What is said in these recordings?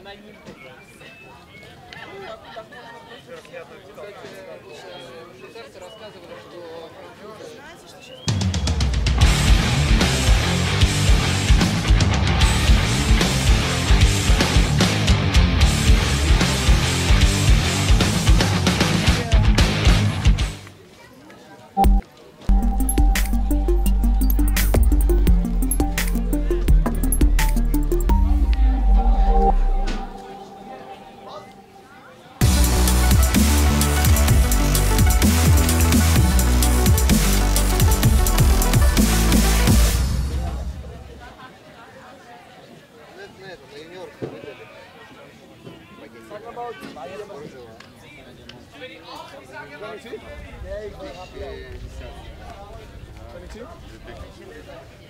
Аноним. Кстати, рассказывали, что...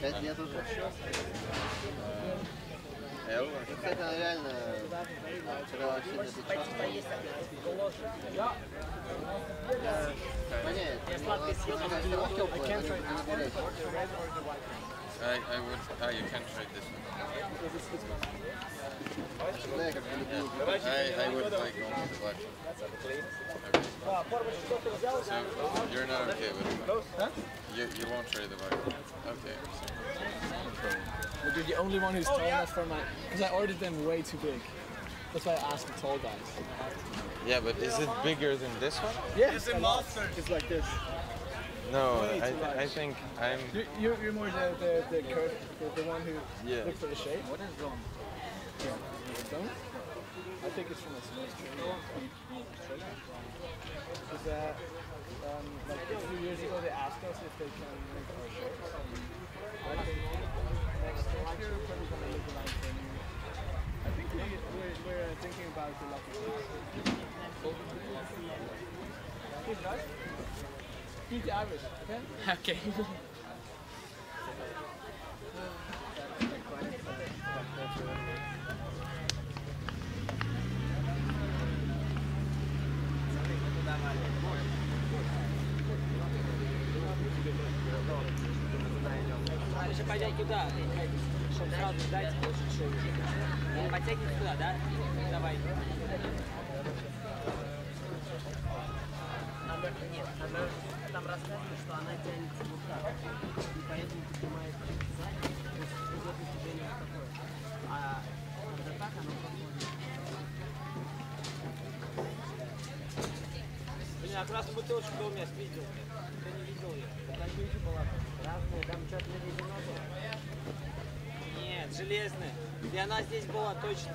Пять нет уже. Кстати, она реально вчера сильно печатала. I would. Oh, you can trade this one. I would like only the black one. So you're not okay with it? Huh? You won't trade the black one. Okay. But you're the only one who's tall enough for my... Because I ordered them way too big. That's why I asked the tall guys. Yeah, but is it bigger than this one? Yeah, it's a monster. It's like this. No, I think I'm... You're more the curve, the one who looks for the shape. What is wrong? Zone? I think it's from a small stream. Because like a few years ago they asked us if they can make our shirts. I think next year we're probably going to look around for a new... I think we're thinking about the lucky things. Keep guys. Keep the average, okay? Okay. Лучше пойдем туда, чтобы сразу дать больше шоу. Подтягивай туда, да? Давай. Нет, она там рассказывает, что она тянется вот так. И поэтому поднимает сзади, то есть идет движение вот такое. А когда так, оно проходит. Блин, а красную бутылочку кто у меня видел? Кто не видел ее? Это антиюки была. Разные, там что-то наведено было. Нет, железная. И она здесь была точно.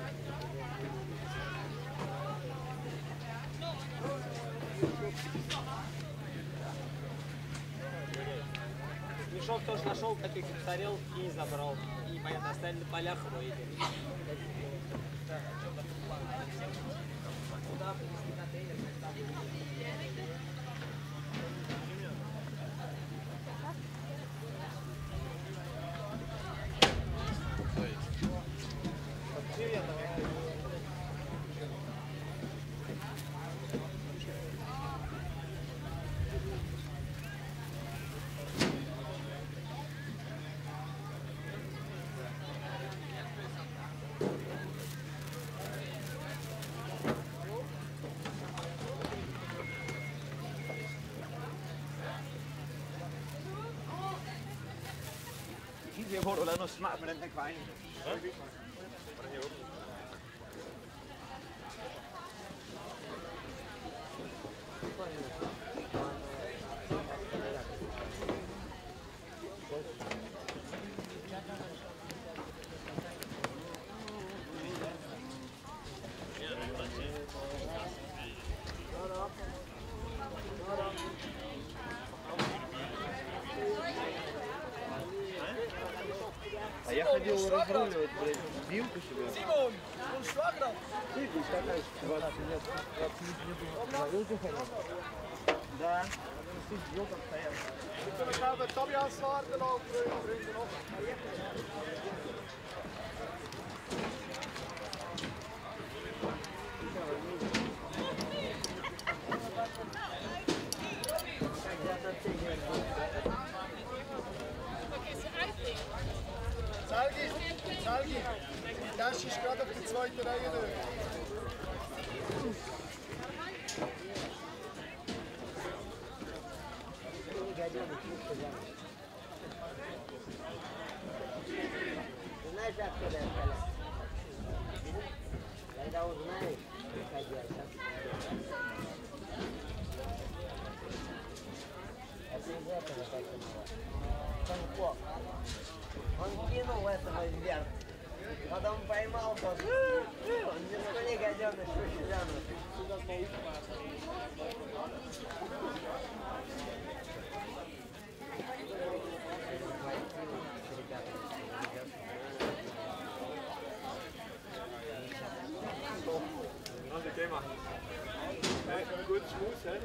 Мешок тоже нашел, таких посмотрел и забрал. И понятно, оставили на полях его и куда принесли контейнер, там. Jeg håber, du lavede noget smart med den her kvejning. Ja? А я ходил разруливать, блядь, вилку себе. Simon, он швагров. Ты здесь такая 20 лет на вилку ходил? Да. Тут с вилком стоят. Ik ga met Tobias zwaarden over nog. Salgi. Das ist gerade auf der zweiten Reihe dort. Знаешь, откуда я стрелял? Когда узнаешь, приходи, а сейчас... Это из этого так и было. Конкок. Он кинул этого вверх. Потом поймал тот. Он не сколи гаденыш, что глянул. Also geh mal. Ja, gut Schmuss, hä?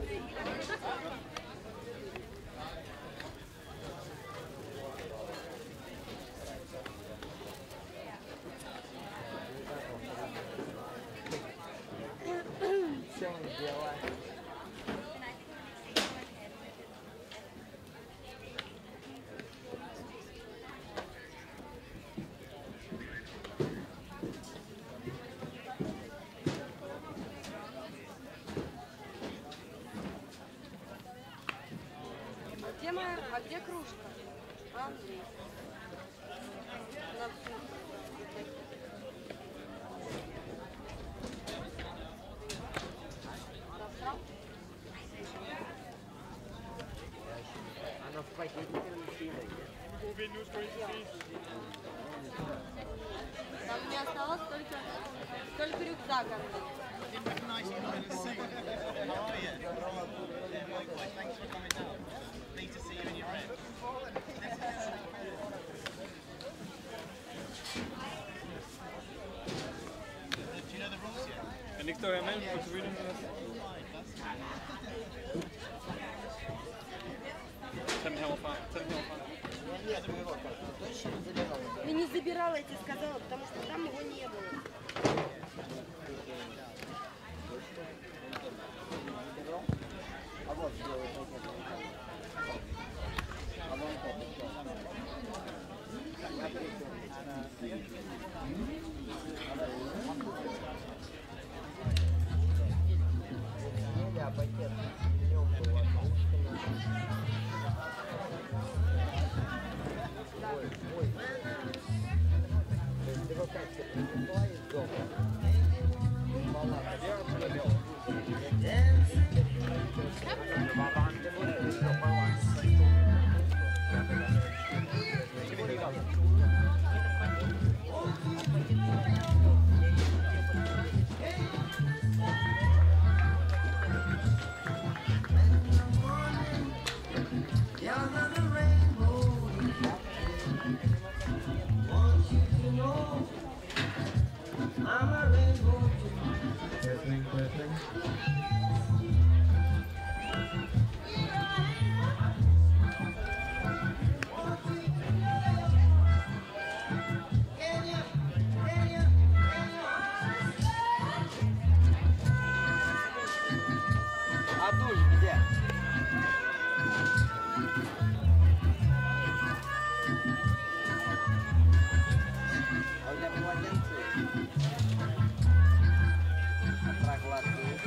Все он сделал. А где кружка? Андрей. Она в пакете силой. Там не осталось только рюкзак, Андрей. En ik toch helemaal voor te winnen. Ten Hellfire. Я не забирала, я тебе сказала, потому что там его не было. А вот сделай. А вон нельзя пакет. Ты вот так все принесла из дома. А душ где? А у тебя полотенце есть? А прокладки есть?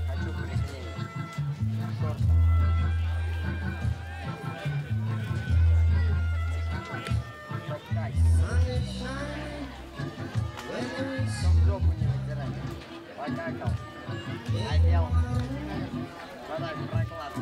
Хочу приклеить. Шорты. Подкай. Чтоб жопу не вытирать. Покакал. Одел. Вода прокладка.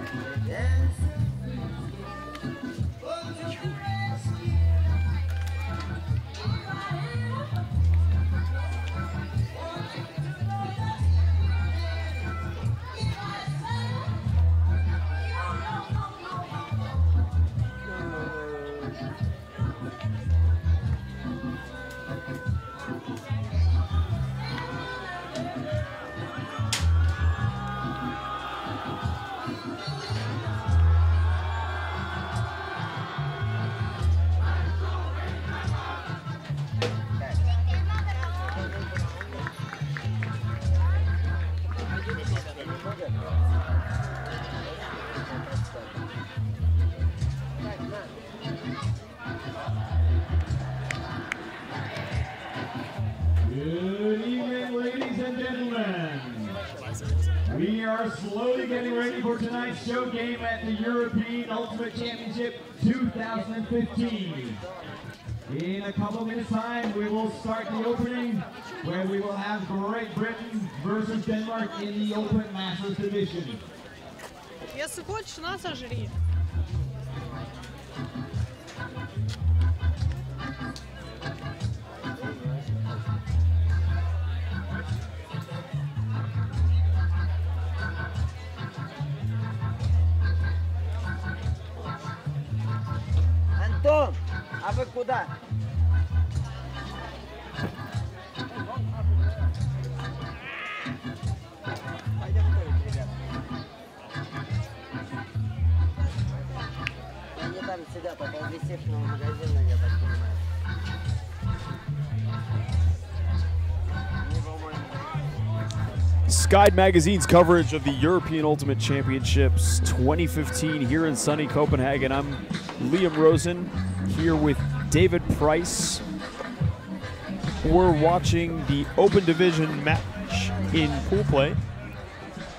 be getting ready for tonight's show game at the European Ultimate Championship 2015. In a couple of minutes' time, we will start the opening, where we will have Great Britain versus Denmark in the Open Masters division. Если хочешь, нас сожри. Антон, а вы куда? Они там сидят около висевшего магазина, я так понимаю. Skyd Magazine's coverage of the European Ultimate Championships 2015 here in sunny Copenhagen. I'm Liam Rosen here with David Price. We're watching the Open Division match in pool play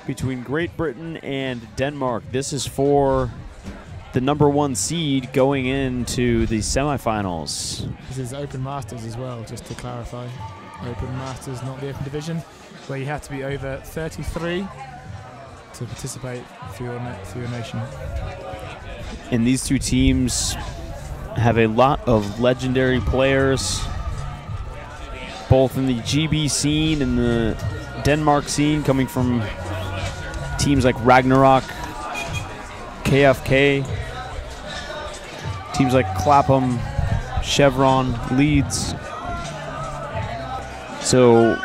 between Great Britain and Denmark. This is for the #1 seed going into the semifinals. This is Open Masters as well, just to clarify. Open Masters, not the Open Division, where you have to be over 33 to participate for your nation. And these two teams have a lot of legendary players, both in the GB scene and the Denmark scene, coming from teams like Ragnarok, KFK, teams like Clapham, Chevron, Leeds. So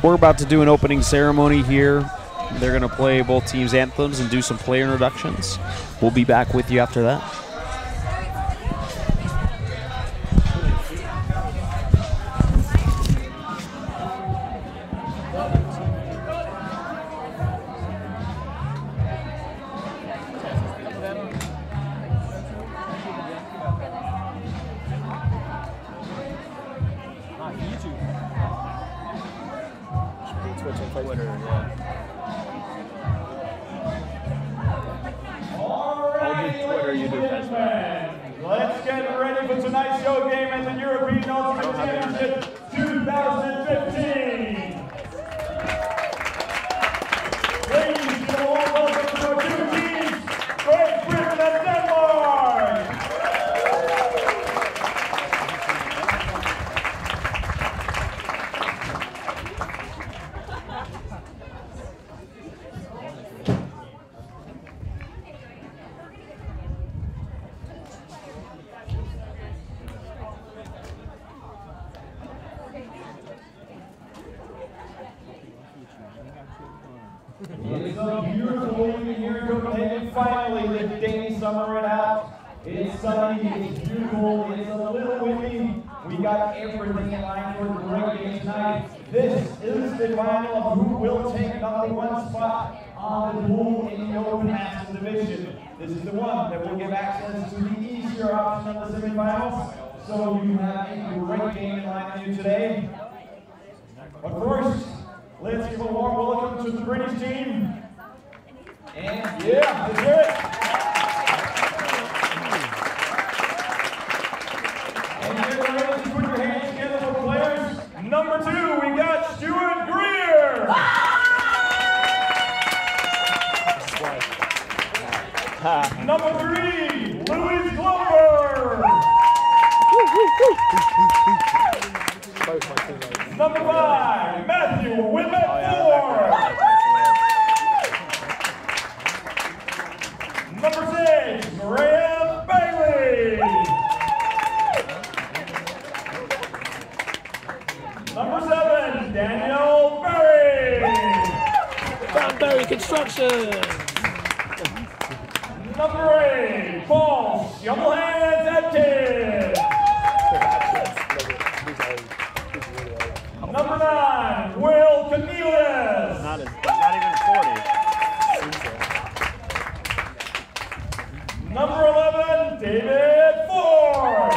we're about to do an opening ceremony here. They're going to play both teams' anthems and do some player introductions. We'll be back with you after that. Let's get ready for tonight's show game at the European Ultimate Championship 2015. Ladies and gentlemen, welcome to our two teams, Great Britain and Denmark. It's a beautiful evening here in Copenhagen. Finally, the Danish summer ran out. It's sunny, it's beautiful, it's a little windy. We got everything in line for a great game tonight. This is the final of who will take #1 spot on the pool in the Open Masters division. This is the one that will give access to the easier option of the semifinals. So you have a great game in line for you today. But first, let's give a warm welcome to the British team. And yeah, let's hear it. And get ready to put your hands together for players. #2, we got Stuart Greer. #3, Louis Glover. #5, Matthew Wimmett-Ford. #6, Graham Bailey. #7, Daniel Berry. Berry Construction. #8, Paul Shovelhands Atkins. #9, Will Cornelius. Not even 40. #11, David Ford.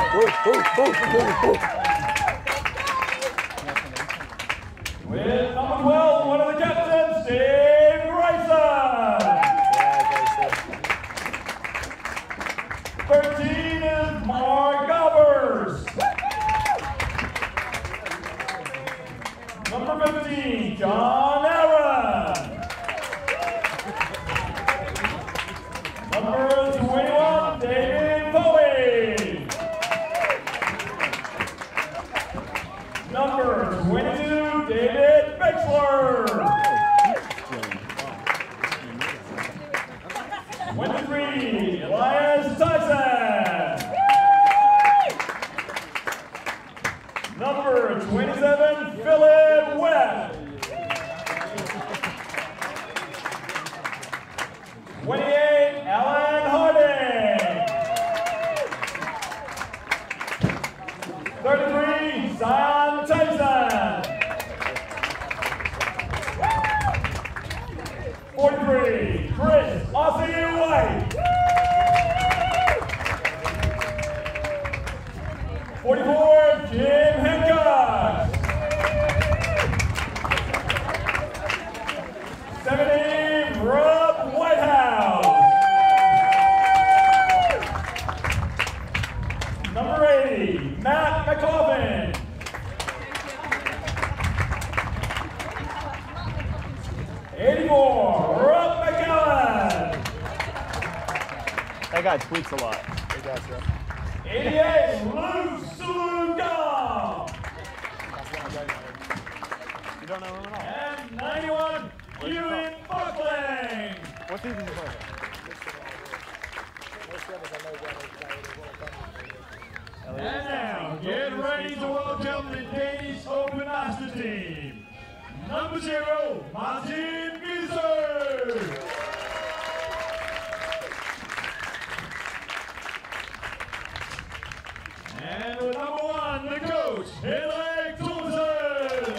With #12, one of the captains, Dave Gryson. John Aaron. Number 21, David Bowie. Number 22, David Bixler. 23, Elias Tyson. Number 27, Philip Webb. 28, Alan Harding. 33, Zion Tyson. 43, Chris Aussie White. 44, Jim Hancock. 70, Rob Whitehouse. Number 80, Matt McLaughlin. 84, Rob McGowan. That guy tweets a lot. 88, Luke Suga. You don't know him at all. And 91, Ewan Buckling. What season you play? And now, get ready to welcome the Danish Open Master Team. Number 0, Martin Wieser. And with number 1, the coach, Henrik Thomsen.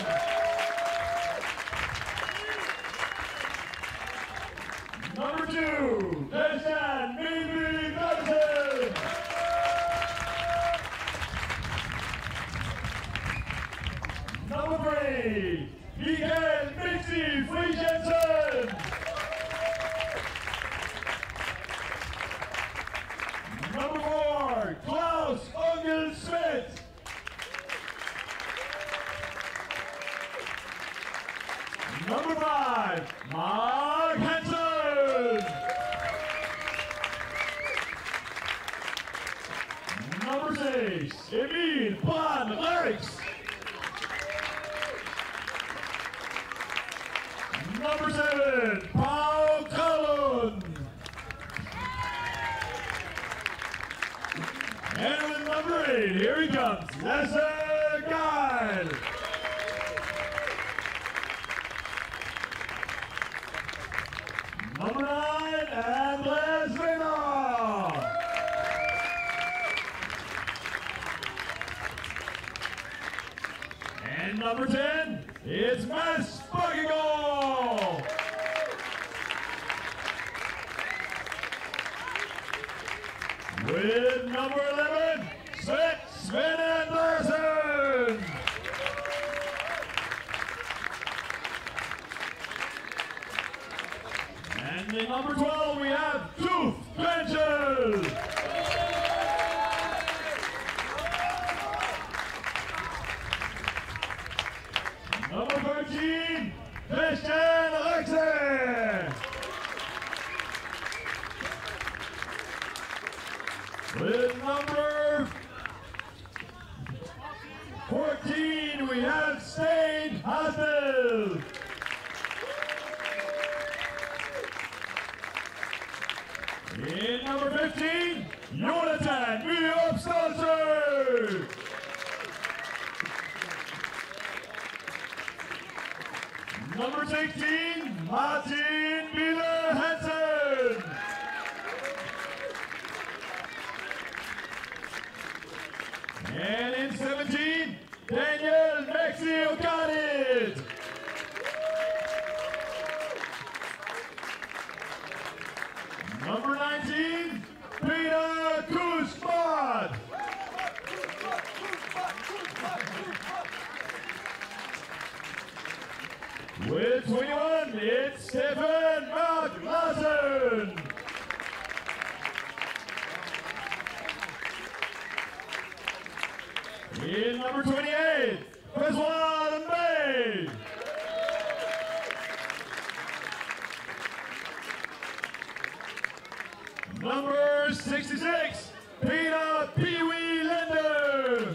Number 2, Christian Mimi Madison. Number 3, Miguel Mixi Friedjensen. Number 4, Klaus Ongel Schmidt. Number 5, Mark Hansen. Number 6, Emil Pan Larix. Number 7, Paul Cullen. And with number 8, here he comes, Lasse Geil. Number 9, Andres Rena. And number 10, it's Mads Buggegård. With number 11, Sven Andersen. And in number 12, we have Tooth Benches. Number 13, Christian Rexen. With number 14, we have Stein Hasel. In number 15, Jonathan Myopstalser. Number 16, Martin Miller Hansen. And in 17, Daniel Maxi Okanit. Number 19, Peter Kuzman. With 21, it's Stefan Mark Larsen. In number 28, Paswan May. number 66, Peter Pee Wee Linder.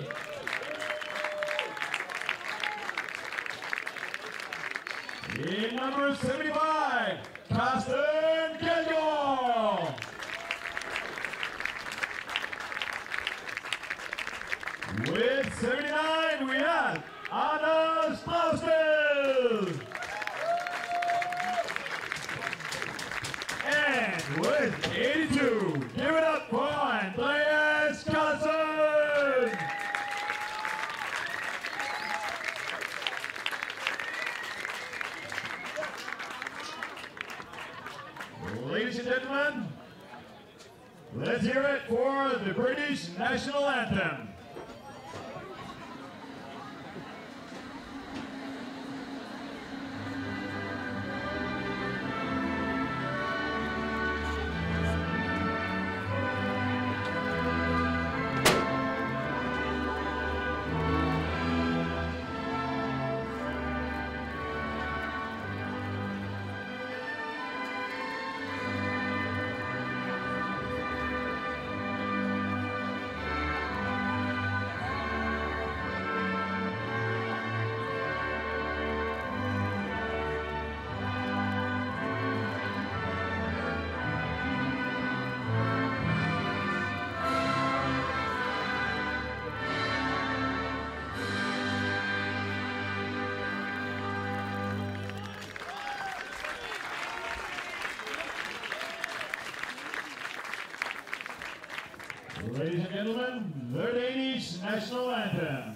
In number 75, Carsten Gelgo. With 79, we have Anna Strausel. And with 82, give it up for Andreas Carlson. Ladies and gentlemen, let's hear it for the British National Anthem. Ladies and gentlemen, the Danish National Anthem.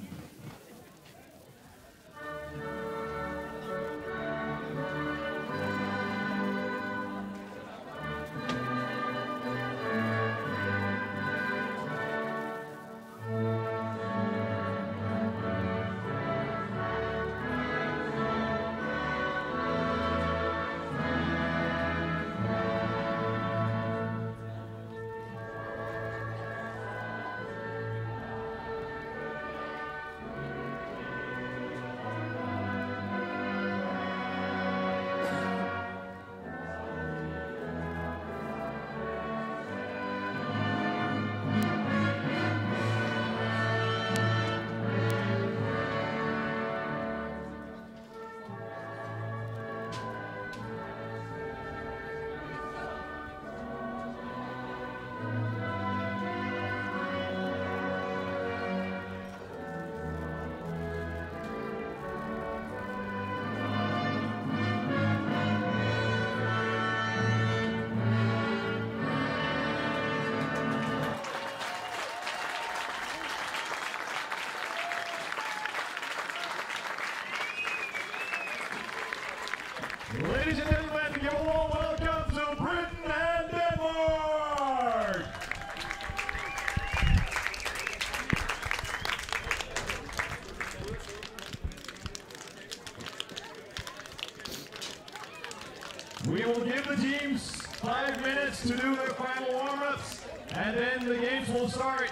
Ladies and gentlemen, give a warm welcome to Britain and Denmark! We will give the teams 5 minutes to do their final warm-ups, and then the games will start.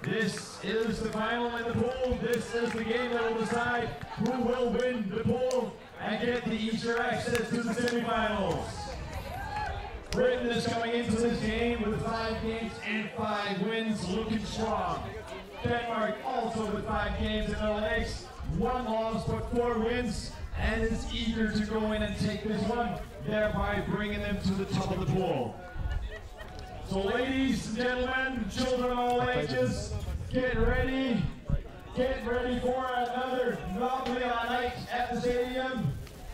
This is the final in the pool. This is the game that will decide who will win the pool and get the Easter access to the semifinals. Britain is coming into this game with 5 games and 5 wins, looking strong. Denmark also with 5 games in their legs, 1 loss but 4 wins, and is eager to go in and take this one, thereby bringing them to the top of the pool. So ladies and gentlemen, children of all ages, get ready. Get ready for another lovely night at the stadium.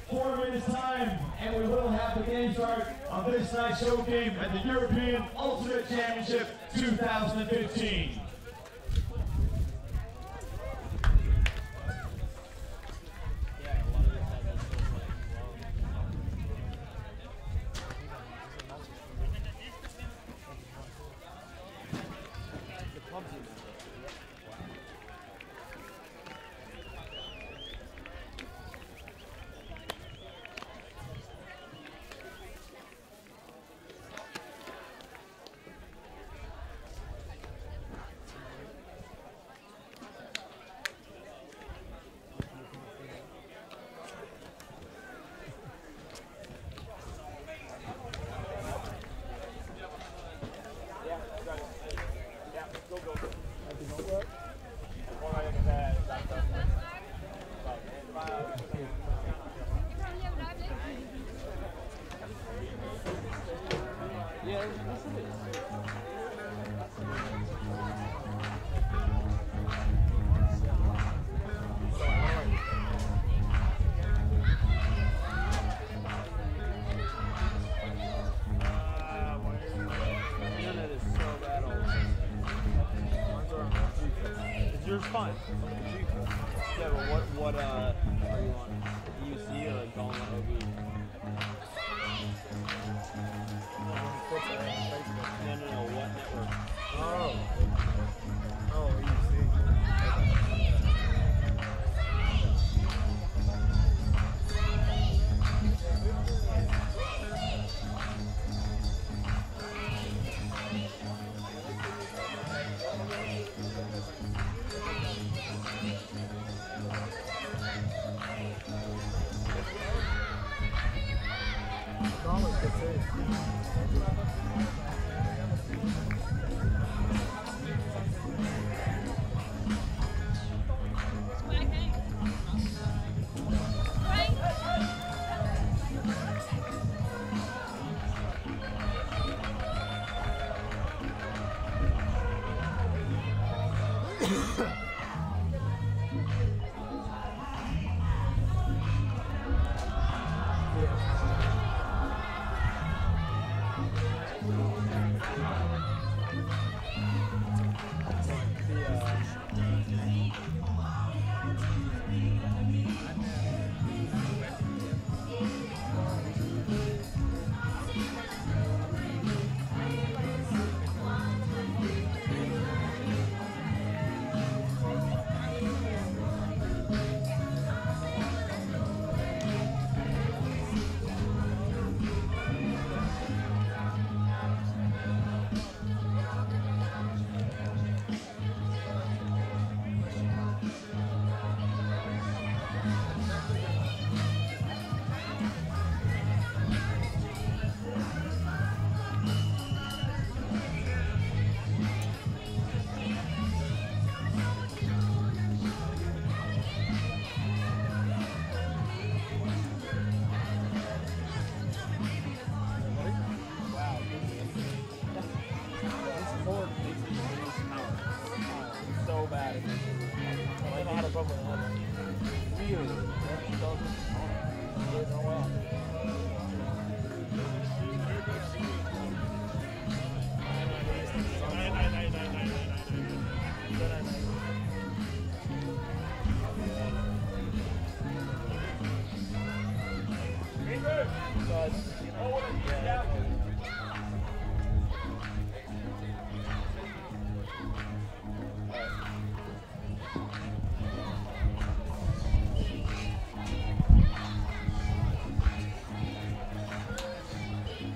4 minutes time, and we will have the game start on this night's show game at the European Ultimate Championship 2015. it's fine. Yeah, but what are you on? EUC or like going on OB? No, what network? Oh, EUC.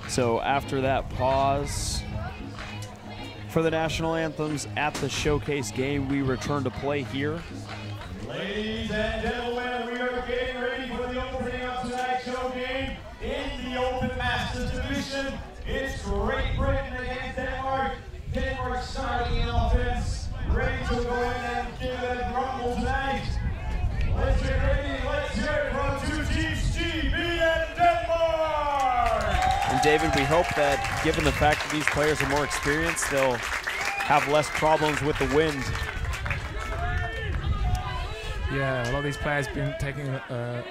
So after that pause for the national anthems at the showcase game, we return to play here. Ladies and gentlemen, we are getting ready for the opening of tonight's show game in the Open Masters Division. It's Great Britain against Denmark. Denmark starting in offense, ready to go in and give it a rumble tonight. Let's get ready. Let's hear it from two teams, GB and Denmark. And David, we hope that given the fact that these players are more experienced, they'll have less problems with the wind. Yeah, a lot of these players have been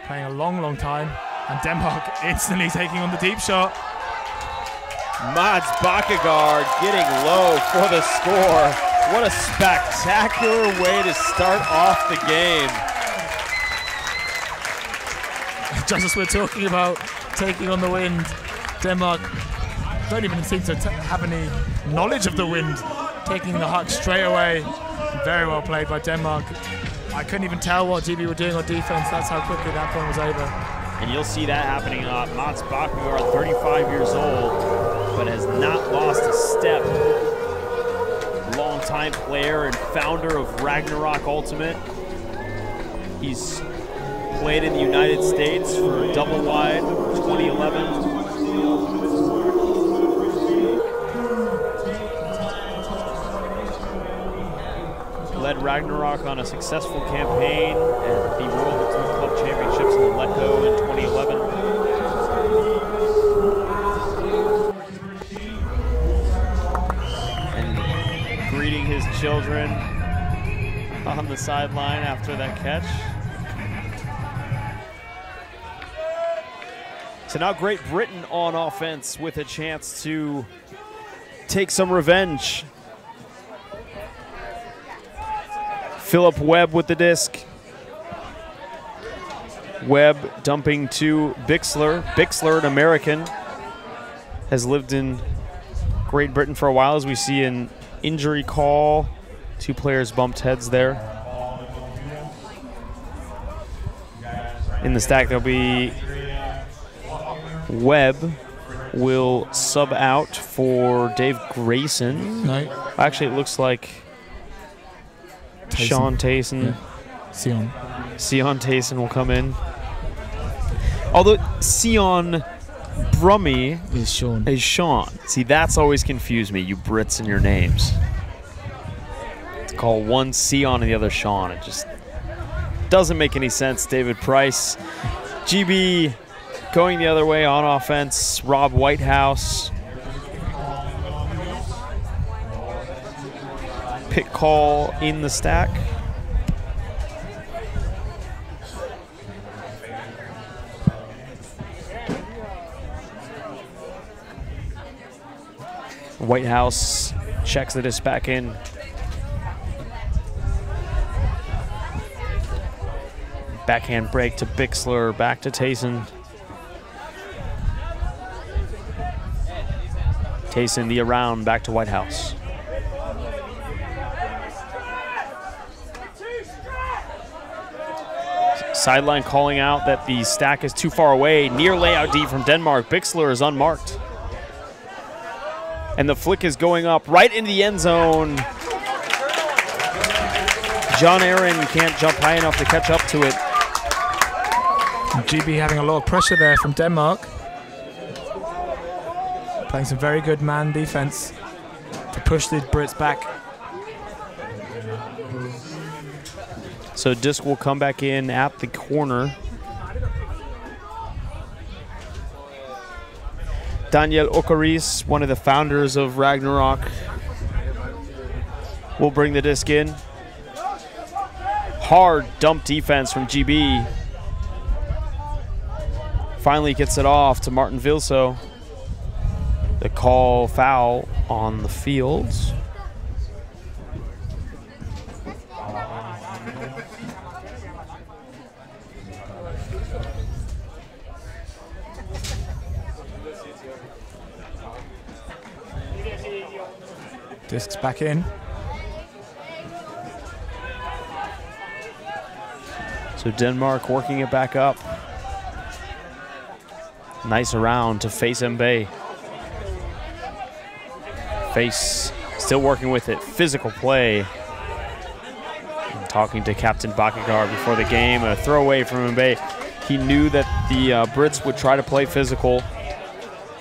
playing a long time, and Denmark instantly taking on the deep shot. Mads Bakkegaard getting low for the score. What a spectacular way to start off the game. Just as we're talking about taking on the wind, Denmark don't even seem to have any knowledge of the wind, taking the huck straight away. Very well played by Denmark. I couldn't even tell what GB were doing on defense. That's how quickly that point was over. And you'll see that happening. Mads Bakkegaard, 35 years old, but has not lost a step. Longtime player and founder of Ragnarok Ultimate. He's played in the United States for Double Wide 2011. Led Ragnarok on a successful campaign at the World Ultimate Club Championships in Letco in 2011. And greeting his children on the sideline after that catch. So now Great Britain on offense with a chance to take some revenge. Philip Webb with the disc. Webb dumping to Bixler. Bixler, an American, has lived in Great Britain for a while, as we see an injury call. 2 players bumped heads there. In the stack, there'll be Webb will sub out for Dave Grayson. No. Actually, it looks like Sean Tayson. Yeah. Sion Tayson will come in. Although Sion Brummy is Sean. See, that's always confused me, you Brits and your names. To call one Sion and the other Sean, it just doesn't make any sense. David Price. GB going the other way on offense. Rob Whitehouse. Pick call in the stack. Whitehouse checks the disc back in. Backhand break to Bixler, back to Tayson. Tayson the around, back to Whitehouse. Sideline calling out that the stack is too far away. Near layout D from Denmark. Bixler is unmarked. And the flick is going up right into the end zone. John Aaron can't jump high enough to catch up to it. GB having a lot of pressure there from Denmark. Playing some very good man defense to push the Brits back. So disc will come back in at the corner. Daniel Okaris, one of the founders of Ragnarok, will bring the disc in. Hard dump defense from GB. Finally gets it off to Martin Vilso. The call foul on the field. Discs back in. So Denmark working it back up. Nice around to Face Mbaye. Face still working with it. Physical play. I'm talking to Captain Bakkegaard before the game. A throwaway from Mbaye. He knew that the Brits would try to play physical,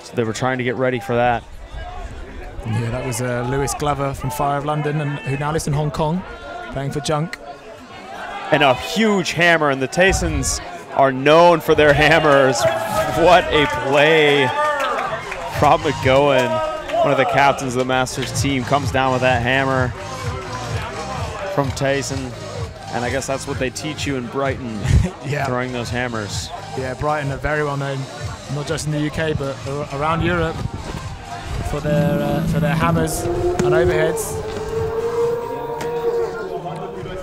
so they were trying to get ready for that. Yeah, that was Lewis Glover from Fire of London, and who now lives in Hong Kong, playing for Junk. And a huge hammer, and the Taysons are known for their hammers. What a play. Rob McGowan, one of the captains of the Masters team, comes down with that hammer from Tayson. And I guess that's what they teach you in Brighton, Yeah. throwing those hammers. Yeah, Brighton are very well known, not just in the UK, but around Europe, for their hammers and overheads.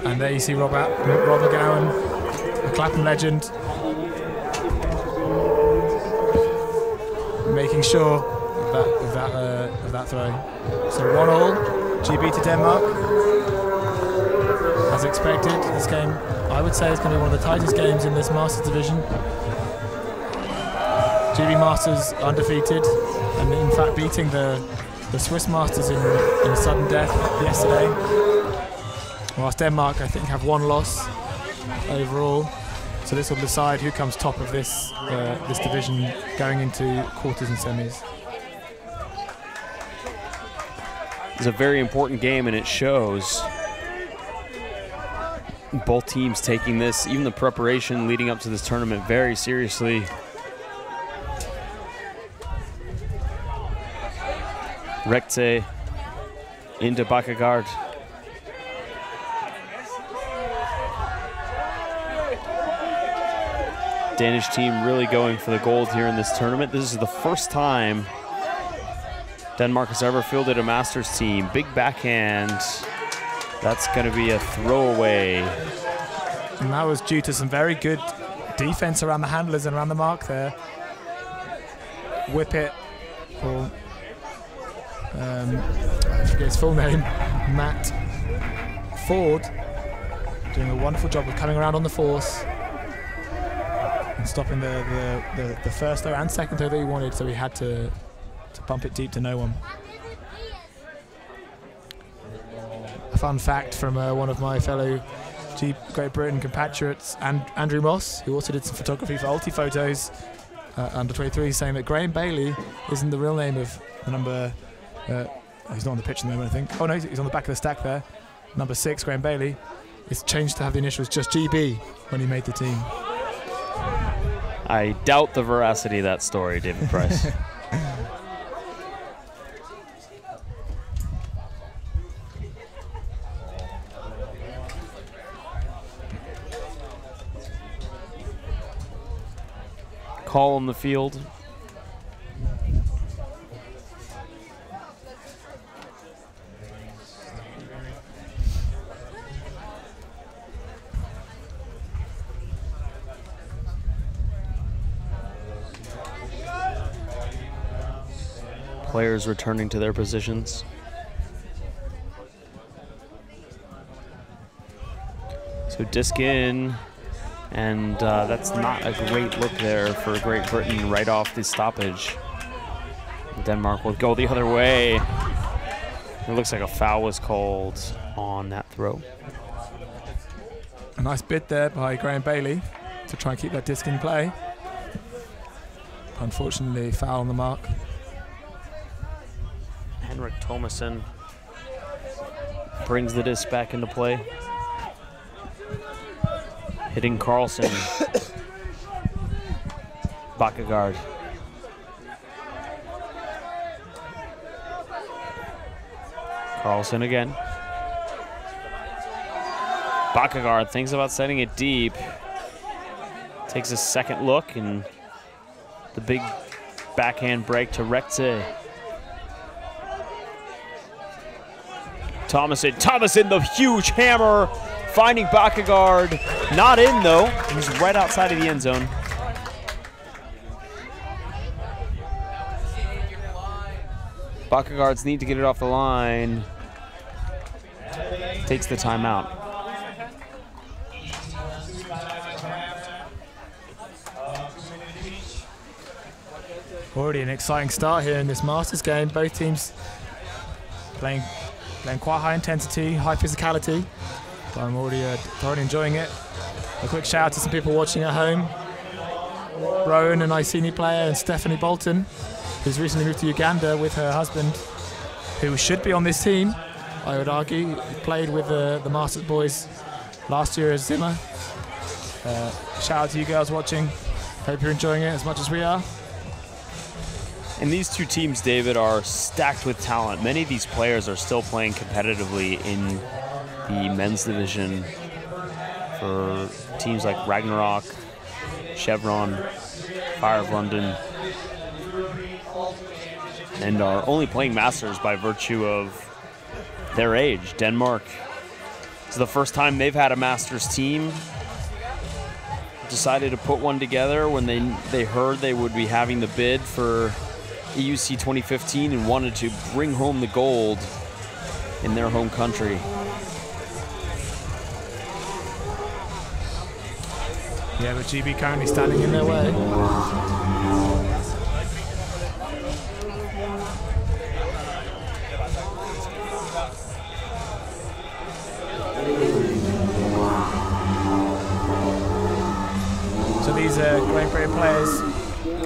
And there you see Rob McGowan, a Clapham legend, making sure of that throw. So 1-1, GB to Denmark. As expected, this game, I would say, is going to be one of the tightest games in this Masters division. GB Masters undefeated, and in fact beating the Swiss Masters in sudden death yesterday. Whilst Denmark, I think, have one loss overall. So this will decide who comes top of this division going into quarters and semis. It's a very important game, and it shows. Both teams taking this, even the preparation leading up to this tournament, very seriously. Rekte into Bakkegaard. Danish team really going for the gold here in this tournament. This is the first time Denmark has ever fielded a Masters team. Big backhand That's going to be a throwaway. And that was due to some very good defense around the handlers and around the mark there. Whippet, or I forget his full name, Matt Ford, doing a wonderful job of coming around on the force and stopping the first throw and second throw that he wanted, so he had to pump it deep to no one. A fun fact from one of my fellow Great Britain compatriots, and Andrew Moss, who also did some photography for Ulti Photos under 23, saying that Graham Bailey isn't the real name of the number. He's not on the pitch at the moment, I think. Oh no, he's on the back of the stack there. Number 6, Graham Bailey. It's changed to have the initials just GB when he made the team. I doubt the veracity of that story, David Price. Call on the field. Players returning to their positions. So disc in, and that's not a great look there for Great Britain right off the stoppage. Denmark will go the other way. It looks like a foul was called on that throw. A nice bid there by Graham Bailey to try and keep that disc in play. Unfortunately, foul on the mark. Henrik Thomason brings the disc back into play. Hitting Carlson. Bakkegaard. Carlson again. Bakkegaard thinks about setting it deep. Takes a second look, and the big backhand break to Rekte. Thomason, the huge hammer, finding Bakkegaard. Not in, though. He's right outside of the end zone. Bakkegaard's need to get it off the line. Takes the timeout. Already an exciting start here in this Masters game. Both teams playing quite high intensity, high physicality. But I'm already thoroughly enjoying it. A quick shout out to some people watching at home. Rowan, an Iceni player, and Stephanie Bolton, who's recently moved to Uganda with her husband, who should be on this team, I would argue. He played with the Masters boys last year as Zimmer. Shout out to you girls watching. Hope you're enjoying it as much as we are. And these two teams, David, are stacked with talent. Many of these players are still playing competitively in the men's division for teams like Ragnarok, Chevron, Fire of London, and are only playing Masters by virtue of their age. Denmark, it's the first time they've had a Masters team. Decided to put one together when they heard they would be having the bid for EUC 2015 and wanted to bring home the gold in their home country. Yeah, but GB currently standing in their way. So these are Great Britain players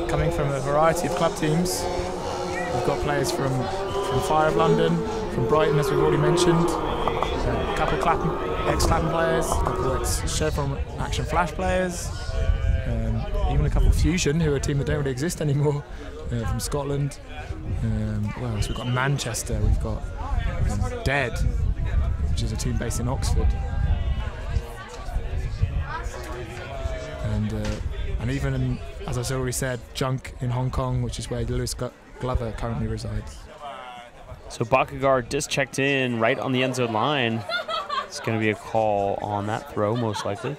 coming from a variety of club teams. We've got players from Fire of London, from Brighton, as we've already mentioned, a couple of ex-Clapham players, a couple of ex-Chevron Action Flash players, even a couple of Fusion, who are a team that don't really exist anymore, from Scotland. What else? We've got Manchester, we've got Dead, which is a team based in Oxford. And even, as I've already said, Junk in Hong Kong, which is where Lewis Glover currently resides. So Bakkegaard disc checked in right on the end zone line. It's going to be a call on that throw, most likely.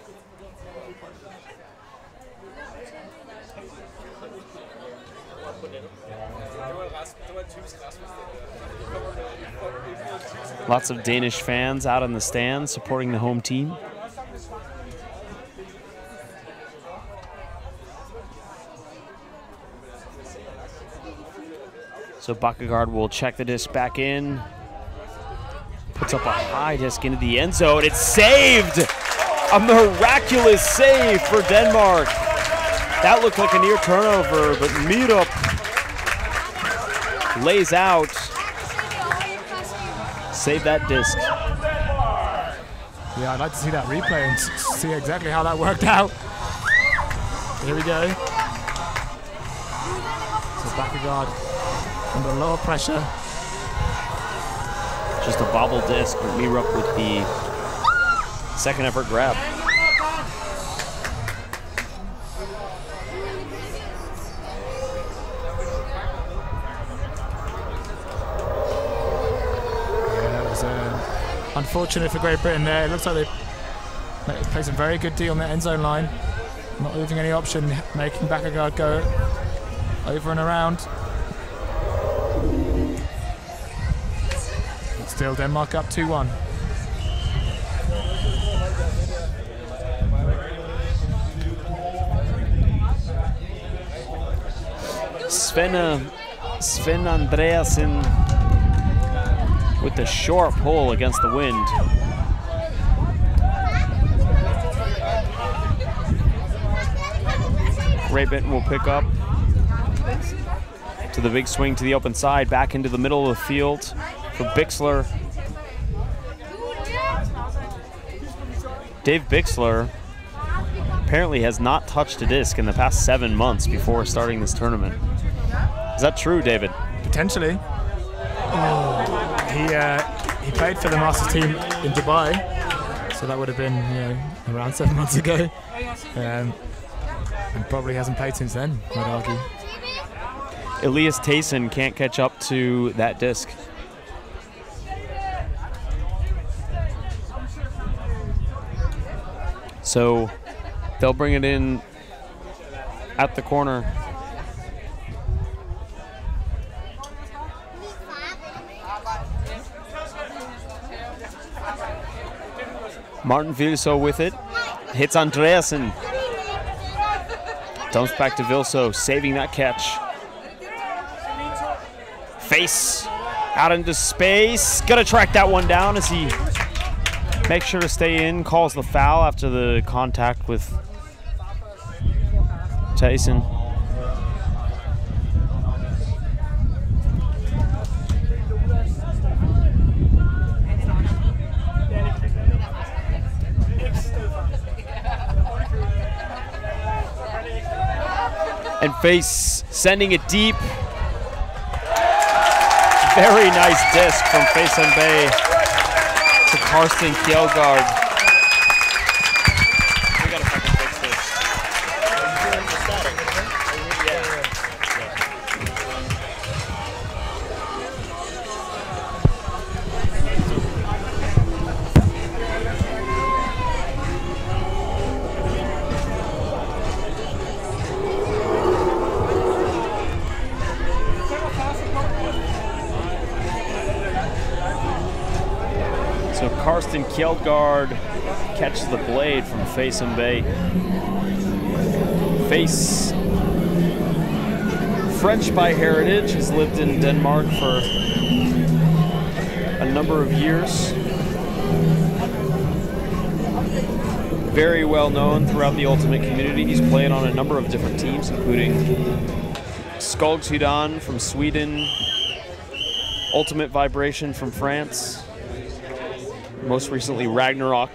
Lots of Danish fans out in the stands supporting the home team. So Bakkegaard will check the disc back in. Puts up a high disc into the end zone. It's saved! A miraculous save for Denmark. That looked like a near turnover, but Mirup lays out. Save that disc. Yeah, I'd like to see that replay and see exactly how that worked out. Here we go. So Bakkegaard under a lot of pressure. Just a bobble disc, but Mirup with the second effort grab. Unfortunate for Great Britain there. It looks like they placed a very good D on the end zone line. Not leaving any option, making Bakkegaard go over and around. But still Denmark up 2-1. Sven Andreasen with the short pull against the wind. Great Britain will pick up to the big swing to the open side, back into the middle of the field for Bixler. Dave Bixler apparently has not touched a disc in the past 7 months before starting this tournament. Is that true, David? Potentially. He played for the Masters team in Dubai, so that would have been around 7 months ago, and probably hasn't played since then, I'd argue. Elias Tayson can't catch up to that disc. So they'll bring it in at the corner. Martin Vilso with it, hits Andreasen. Dumps back to Vilso, saving that catch. Face out into space. Gonna track that one down as he makes sure to stay in, calls the foul after the contact with Tyson. And Face sending it deep. Very nice disc from Face and Bay to Karsten Kjeldgaard. We gotta fucking fix this. So Karsten Kjeldgaard catches the blade from Face and Bay. Face, French by heritage, has lived in Denmark for a number of years. Very well known throughout the Ultimate community. He's played on a number of different teams, including Skogsudan from Sweden, Ultimate Vibration from France, most recently Ragnarok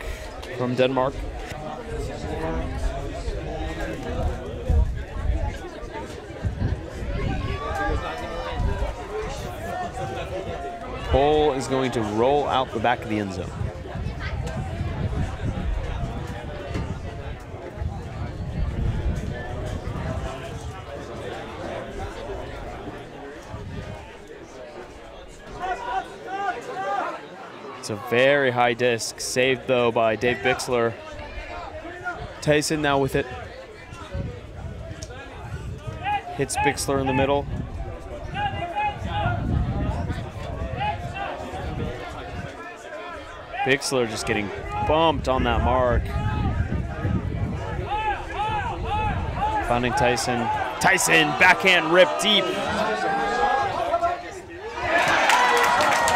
from Denmark. Ball is going to roll out the back of the end zone. It's a very high disc, saved though by Dave Bixler. Tyson now with it. Hits Bixler in the middle. Bixler just getting bumped on that mark. Finding Tyson. Tyson, backhand rip deep.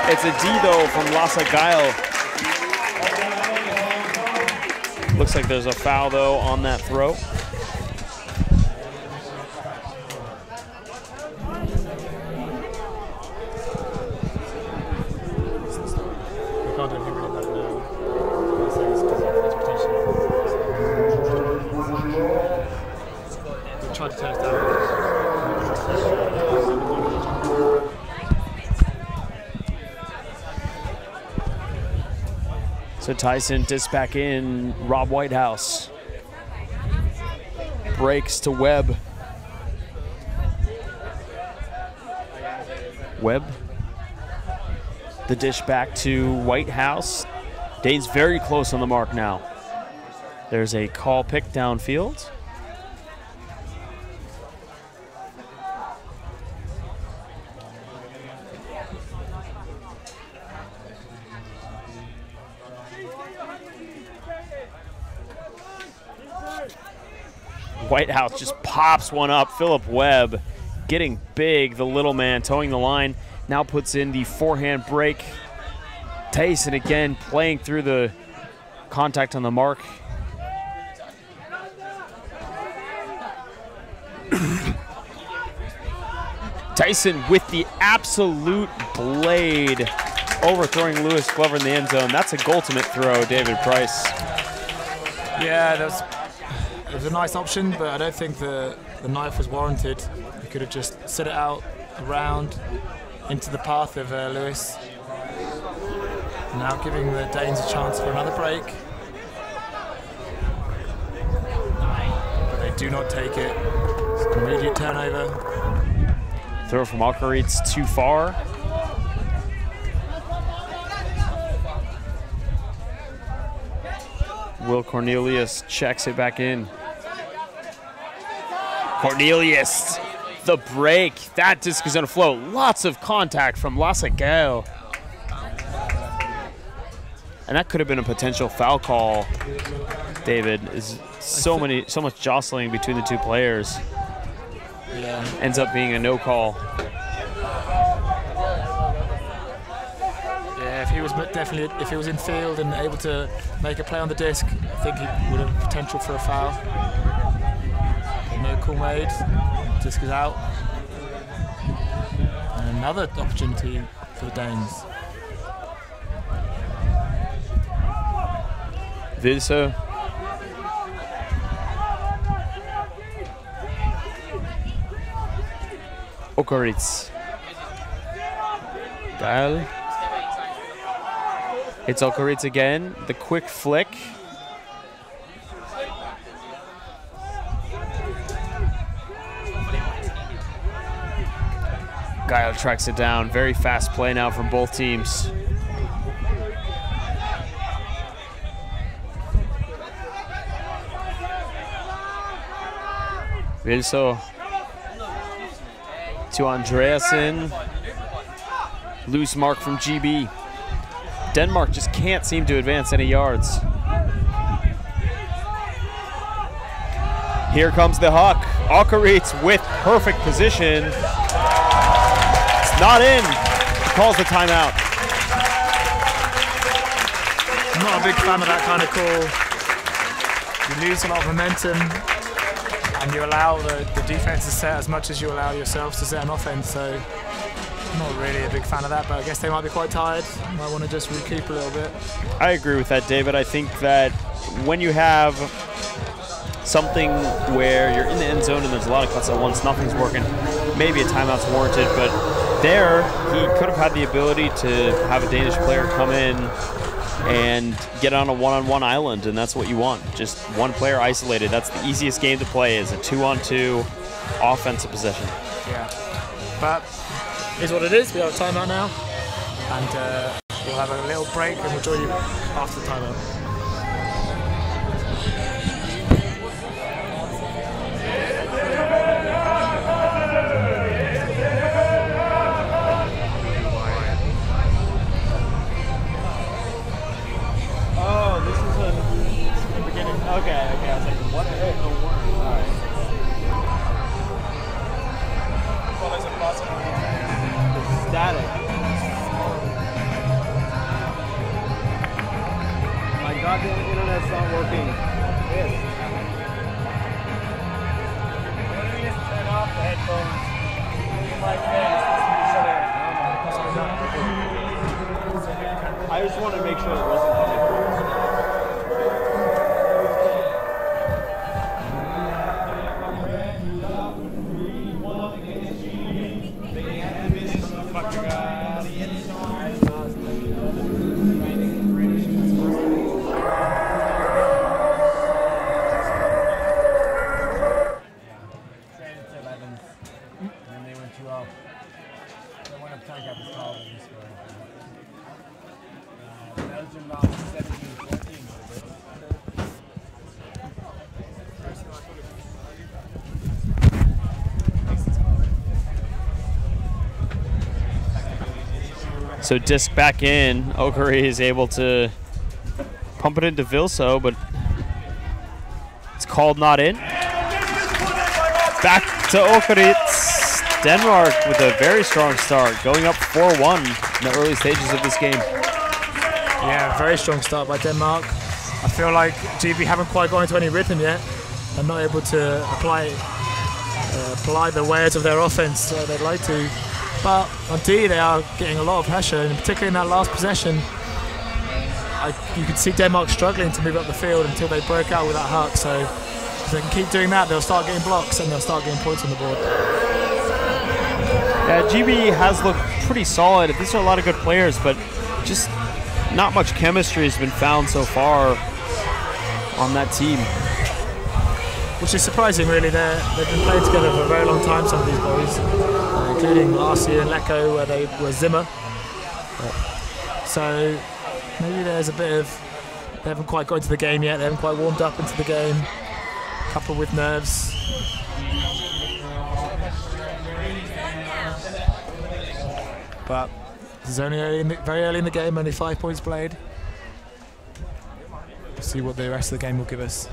It's a D though from Lasse Geil. Looks like there's a foul though on that throw. Try to turn it down. So Tyson discs back in. Rob Whitehouse breaks to Webb. Webb. The dish back to Whitehouse. Dane's very close on the mark now. There's a call pick downfield. Whitehouse just pops one up. Philip Webb getting big. The little man towing the line. Now puts in the forehand break. Tyson again playing through the contact on the mark. Tyson with the absolute blade, overthrowing Lewis Glover in the end zone. That's a goaltimate throw, David Price. Yeah, it was a nice option, but I don't think the knife was warranted. He could have just set it out around into the path of Lewis. Now giving the Danes a chance for another break. But they do not take it. It's an immediate turnover. Throw from Alkeritz too far. Will Cornelius checks it back in. Cornelius, the break. That disc is going to flow. Lots of contact from Lasse Geil. And that could have been a potential foul call, David. Is so much jostling between the two players. Yeah. Ends up being a no call. Yeah, if he was in field and able to make a play on the disc, I think he would have potential for a foul. No call made. Disc is out. And another opportunity for the Danes. Vilso. Okaritz. Geil. It's Okaritz again. The quick flick. Geil tracks it down. Very fast play now from both teams. Vilso to Andreasen. Loose mark from GB. Denmark just can't seem to advance any yards. Here comes the Huck. Alkeritz with perfect position. It's not in. He calls the timeout. I'm not a big fan of that kind of call. You lose a lot of momentum and you allow the defense to set as much as you allow yourselves to set an offense. So I'm not really a big fan of that, but I guess they might be quite tired. Might want to just recoup a little bit. I agree with that, David. I think that when you have something where you're in the end zone and there's a lot of cuts at once, nothing's working, maybe a timeout's warranted, but there he could have had the ability to have a Danish player come in and get on a one-on-one island, and that's what you want. Just one player isolated. That's the easiest game to play, is a 2-on-2 offensive possession. Yeah, but is what it is. We have a timeout now, and We'll have a little break and we'll join you after the timeout. Oh, this is the beginning. Okay, I was like, what the heck? Alright. Well, there's a possibility. It's static. My goddamn internet's not working. Yes. What do you just turn off the headphones? Like this. I just want to make sure it wasn't coming through. So disc back in. Okari is able to pump it into Vilso, but it's called not in. Back to Okari. Denmark with a very strong start, going up 4-1 in the early stages of this game. Yeah, very strong start by Denmark. I feel like GB haven't quite got into any rhythm yet and not able to apply the wares of their offense they'd like to. But on D, they are getting a lot of pressure, and particularly in that last possession, you could see Denmark struggling to move up the field until they broke out with that huck. So if they can keep doing that, they'll start getting blocks and they'll start getting points on the board. Yeah, GB has looked pretty solid. These are a lot of good players, but just not much chemistry has been found so far on that team. Which is surprising, really. They've been playing together for a very long time, some of these boys, including last year in Lecco where they were Zimmer. So maybe there's a bit of, they haven't quite got into the game yet, they haven't quite warmed up into the game, coupled with nerves. But this is only very early in the game, only 5 points played. We'll see what the rest of the game will give us.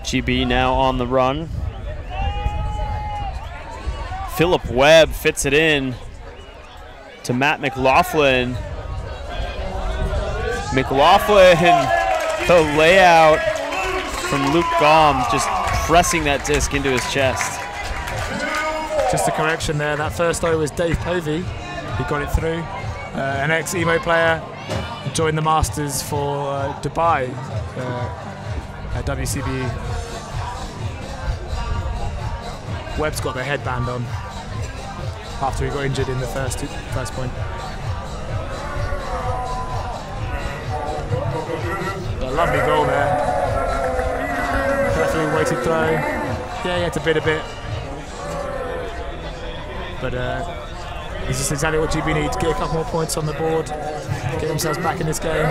GB now on the run. Philip Webb fits it in to Matt McLaughlin. McLaughlin, the layout from Luke Gom, just pressing that disc into his chest. Just a correction there, that first throw was Dave Povey who got it through. An ex-EMO player, joined the Masters for Dubai at WCB. Webb's got the headband on after he got injured in the first point. A lovely goal there. Perfectly weighted throw. Yeah, he had to bid a bit. But this is exactly what GB need to get a couple more points on the board, get themselves back in this game.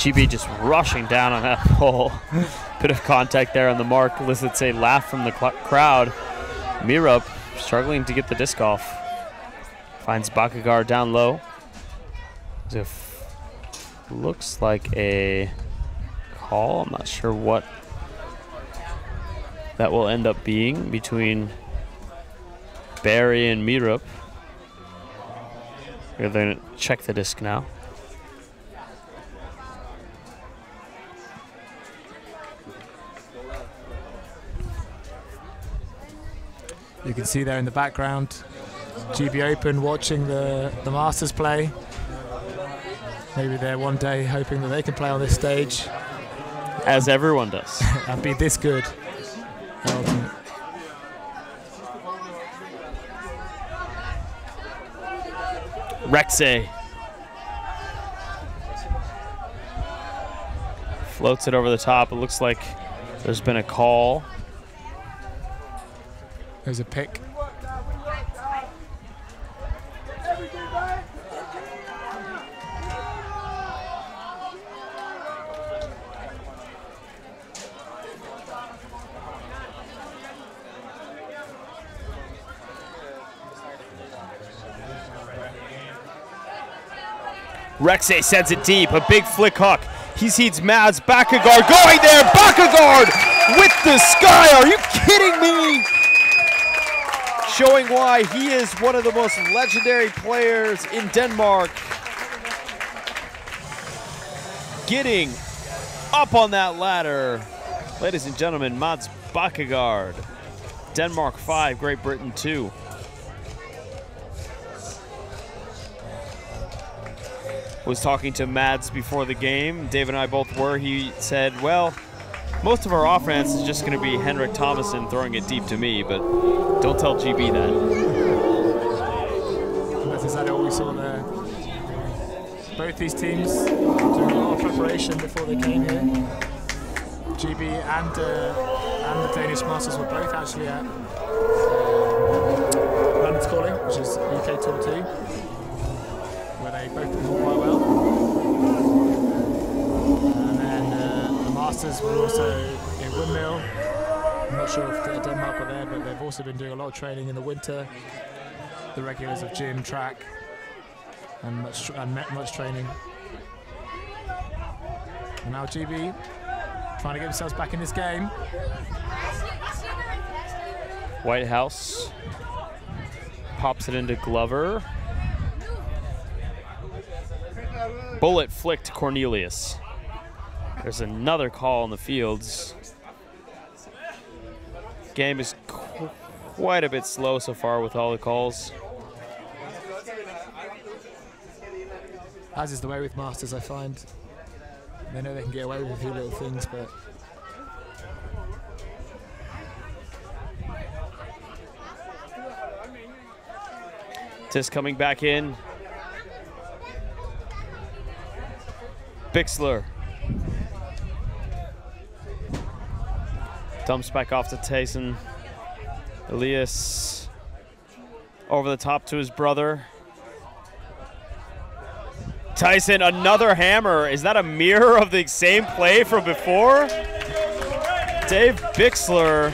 GB just rushing down on that pole. Bit of contact there on the mark. Elicits a laugh from the crowd. Mirup struggling to get the disc off. Finds Bakagar down low. Looks like a call. I'm not sure what that will end up being between Barry and Mirup. We're going to check the disc now. You can see there in the background, GB Open watching the Masters play. Maybe they're one day hoping that they can play on this stage. As everyone does. And be this good. Rexay floats it over the top. It looks like there's been a call. There's a pick. Rexay sends it deep, a big flick hook. He sees Mads Bakkegaard going there. Bakkegaard with the sky. Are you kidding me? Showing why he is one of the most legendary players in Denmark. Getting up on that ladder. Ladies and gentlemen, Mads Bakkegaard. Denmark 5, Great Britain 2. Was talking to Mads before the game. Dave and I both were. He said, well, most of our offense is just going to be Henrik Thomasen throwing it deep to me, but don't tell GB that. That's exactly what we saw there. Both these teams doing a lot of preparation before they came here. GB and the Danish Masters were both actually at London's Calling, which is UK Tour 2. Where they both performed quite well. And then the Masters were also in Windmill. I'm not sure if Denmark were there, but they've also been doing a lot of training in the winter. The regulars of gym, track, and much training. And now GB trying to get themselves back in this game. Whitehouse pops it into Glover. Bullet flicked Cornelius. There's another call in the fields. Game is quite a bit slow so far with all the calls. As is the way with Masters, I find. They know they can get away with a few little things, but Disc coming back in. Bixler dumps back off to Tyson. Elias over the top to his brother. Tyson, another hammer. Is that a mirror of the same play from before? Dave Bixler.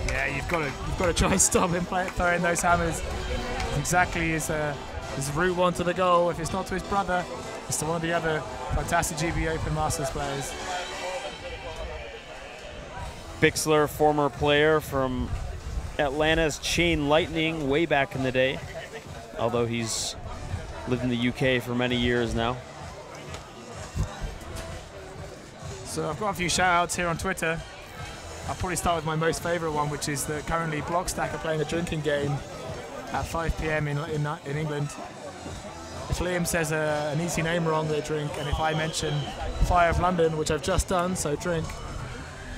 yeah, you've got to try and stop him throwing those hammers. Exactly his route one to the goal. If it's not to his brother, it's to one of the other fantastic GB Open Masters players. Bixler, former player from Atlanta's Chain Lightning way back in the day, although he's lived in the UK for many years now. So I've got a few shout outs here on Twitter. I'll probably start with my most favorite one, which is that currently Blockstack are playing a drinking game at 5 PM in England. If Liam says an easy name wrong, they drink, and if I mention Fire of London, which I've just done, so drink,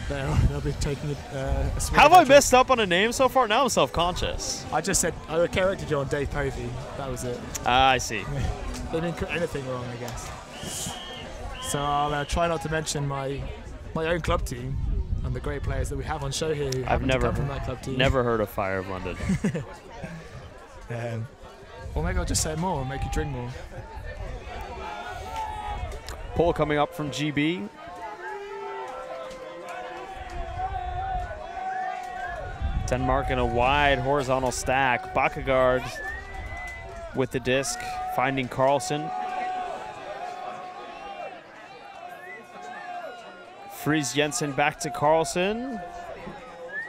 they'll be taking a swig. Have I messed up on a name so far? Now I'm self-conscious. I just said, I corrected you on Dave Povey. That was it. I see. They didn't put anything wrong, I guess. So I'll try not to mention my own club team and the great players that we have on show here. I've never from that club team. Never heard of Fire of London. Or maybe I'll just say more and make you drink more. Pull coming up from GB. Denmark in a wide horizontal stack. Bakkegaard with the disc, finding Carlsen. Friis Jensen back to Carlsen,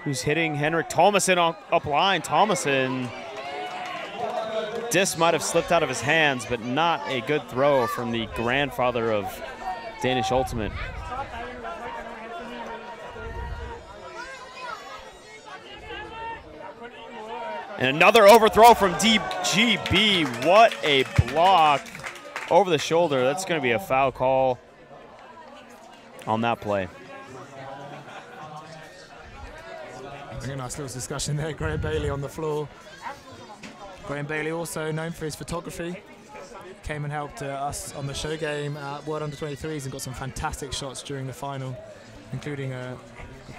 who's hitting Henrik Thomasen up line. Thomasen disc might have slipped out of his hands, but not a good throw from the grandfather of Danish Ultimate. And another overthrow from DGB. What a block over the shoulder. That's going to be a foul call on that play. A nice little discussion there. Graham Bailey on the floor. Graham Bailey, also known for his photography, came and helped us on the show game at World Under-23s and got some fantastic shots during the final, including an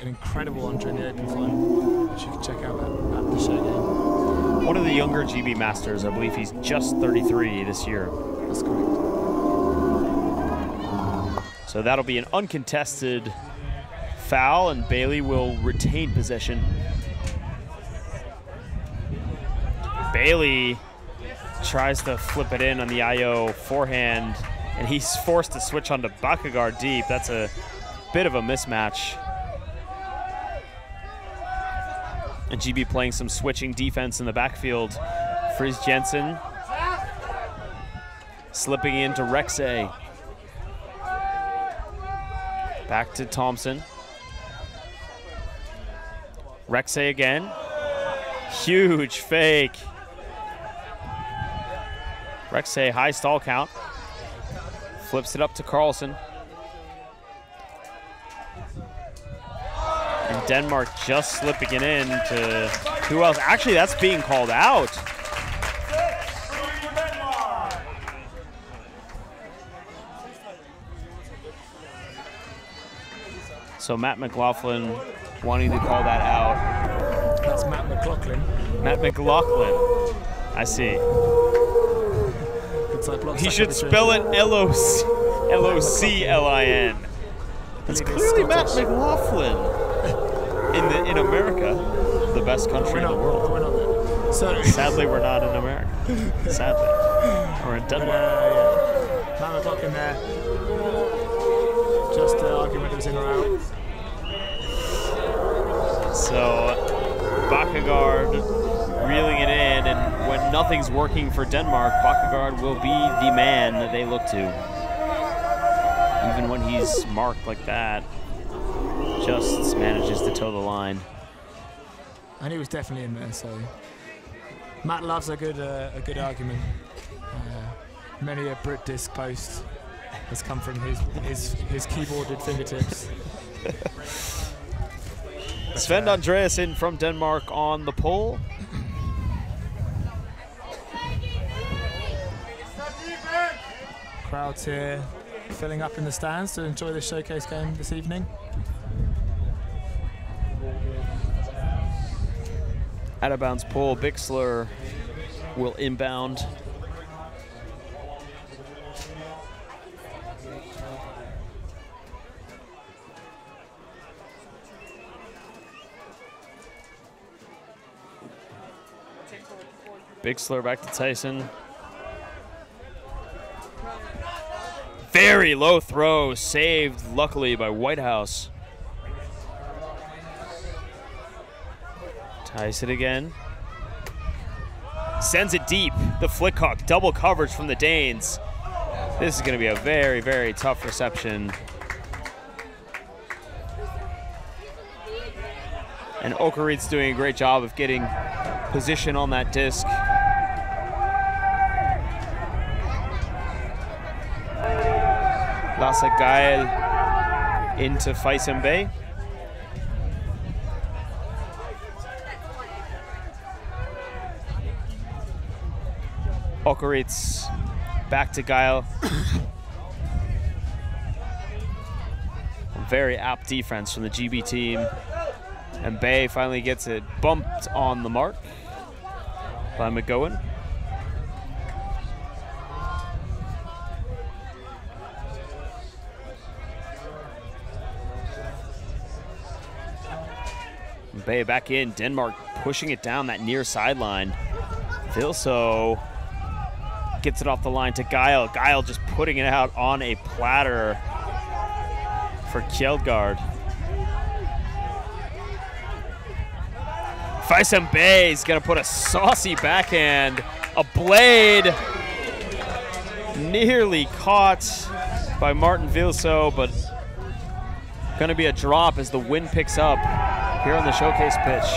incredible one during the Open final, which you can check out at the show game. One of the younger GB Masters, I believe he's just 33 this year. That's correct. So that'll be an uncontested foul, and Bailey will retain possession. Bailey tries to flip it in on the IO forehand, and he's forced to switch onto Bakkegaard deep. That's a bit of a mismatch. And GB playing some switching defense in the backfield. Frizz Jensen slipping into Rexay. Back to Thompson. Rexay again. Huge fake. Rexay, high stall count. Flips it up to Carlson. And Denmark just slipping it in to who else? Actually, that's being called out. So Matt McLaughlin wanting to call that out. That's Matt McLaughlin. Matt McLaughlin. I see. He should spell it L-O-C-L-I-N. That's clearly Matt McLaughlin. In America, the best country in the world. We're not there. So sadly, we're not in America. Sadly. We're in Denmark. Matt McLaughlin there. Just arguing whether it was in or out. So Bakkegaard reeling it in, and when nothing's working for Denmark, Bakkegaard will be the man that they look to. Even when he's marked like that, just manages to toe the line. And he was definitely in there, so Matt loves a good argument. Many a Brit disc post has come from his keyboarded fingertips. Sven Andreasen from Denmark on the pole. Crowds here filling up in the stands to enjoy this showcase game this evening. Out of bounds pole, Bixler will inbound. Bixler back to Tyson. Very low throw, saved luckily by Whitehouse. Tyson again. Sends it deep. The flick hook, double coverage from the Danes. This is going to be a very, very tough reception. And Okereid's doing a great job of getting position on that disc. Lasse Geil into Faisem Bey. Okereid's back to Geil. Very apt defense from the GB team. And Bey finally gets it bumped on the mark by McGowan. Bey back in, Denmark pushing it down that near sideline. Vilso gets it off the line to Geil. Geil just putting it out on a platter for Kjeldgaard. Faisem Bey is going to put a saucy backhand A blade nearly caught by Martin Vilso, but going to be a drop as the wind picks up here on the showcase pitch.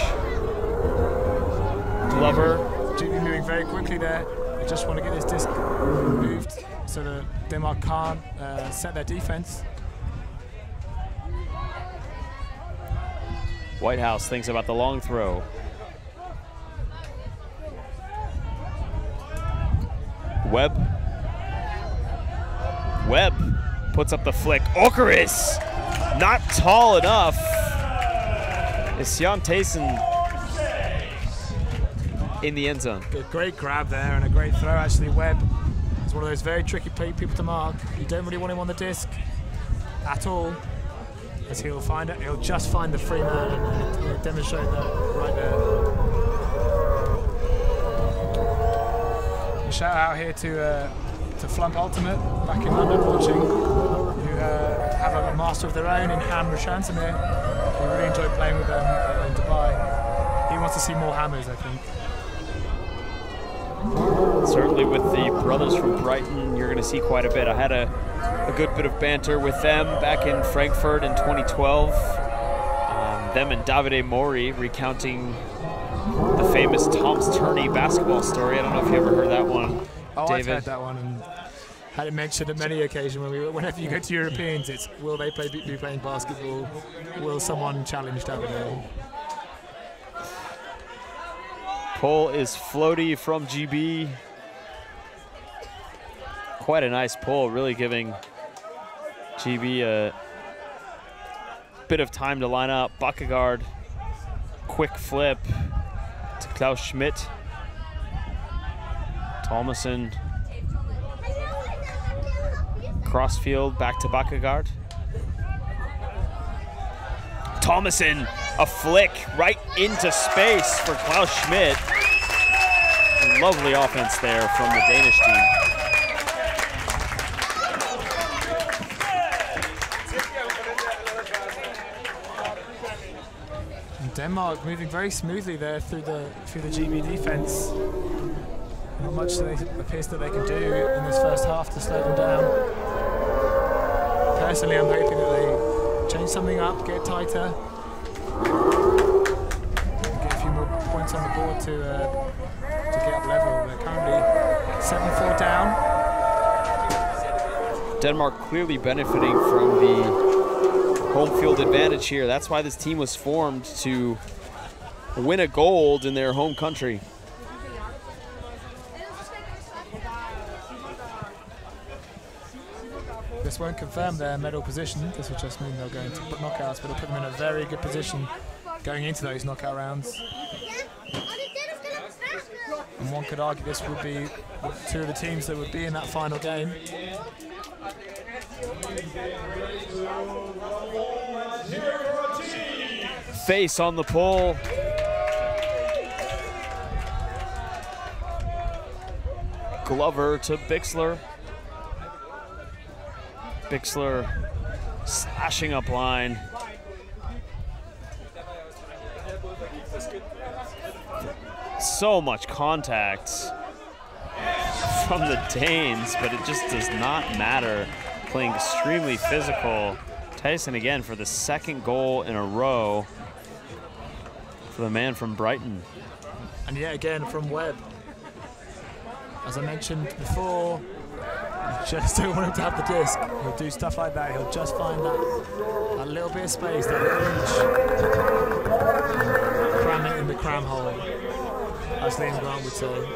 Glover. GB moving very quickly there. They just want to get this disc moved so that Denmark can't set their defense. Whitehouse thinks about the long throw. Webb puts up the flick. Okeris, not tall enough. Is Jan Thijssen in the end zone? A great grab there and a great throw. Actually, Webb is one of those very tricky people to mark. You don't really want him on the disc at all, as he'll find it. He'll just find the free man and he'll demonstrate that right there. A shout out here to Flump Ultimate back in London watching, who have a master of their own in Ham Rashantamir. We really enjoyed playing with them in Dubai. He wants to see more hammers, I think. Certainly with the brothers from Brighton, you're going to see quite a bit. I had a good bit of banter with them back in Frankfurt in 2012. Them and Davide Mori recounting the famous Tom's Tourney basketball story. I don't know if you ever heard that one, Oh, David. I've heard that one and had it mentioned at many occasions whenever you go to Europeans, it's will they be playing basketball? Will someone challenge Davide? Pull is floaty from GB. Quite a nice pull, really giving GB a bit of time to line up. Bakkegaard, quick flip to Klaus Schmidt. Thomason, crossfield back to Bakkegaard. Thomason, a flick right into space for Klaus Schmidt. Lovely offense there from the Danish team. And Denmark moving very smoothly there through the GB defense. Not much it appears that they can do in this first half to slow them down. Personally, I'm hoping that they change something up, get tighter, and get a few more points on the board to get up level. They're currently 7-4 down. Denmark clearly benefiting from the home field advantage here. That's why this team was formed, to win a gold in their home country. This won't confirm their medal position. This will just mean they'll go into knockouts, but it'll put them in a very good position going into those knockout rounds. And one could argue this would be two of the teams that would be in that final game. Face on the pull. Glover to Bixler. Bixler slashing up line. So much contact from the Danes, but it just does not matter. Playing extremely physical. Tyson again for the second goal in a row for the man from Brighton. And yet again from Webb. As I mentioned before, you just don't want him to have the disc. He'll do stuff like that. He'll just find that little bit of space, that inch, cram it in the cram hole, as Liam Grant would say.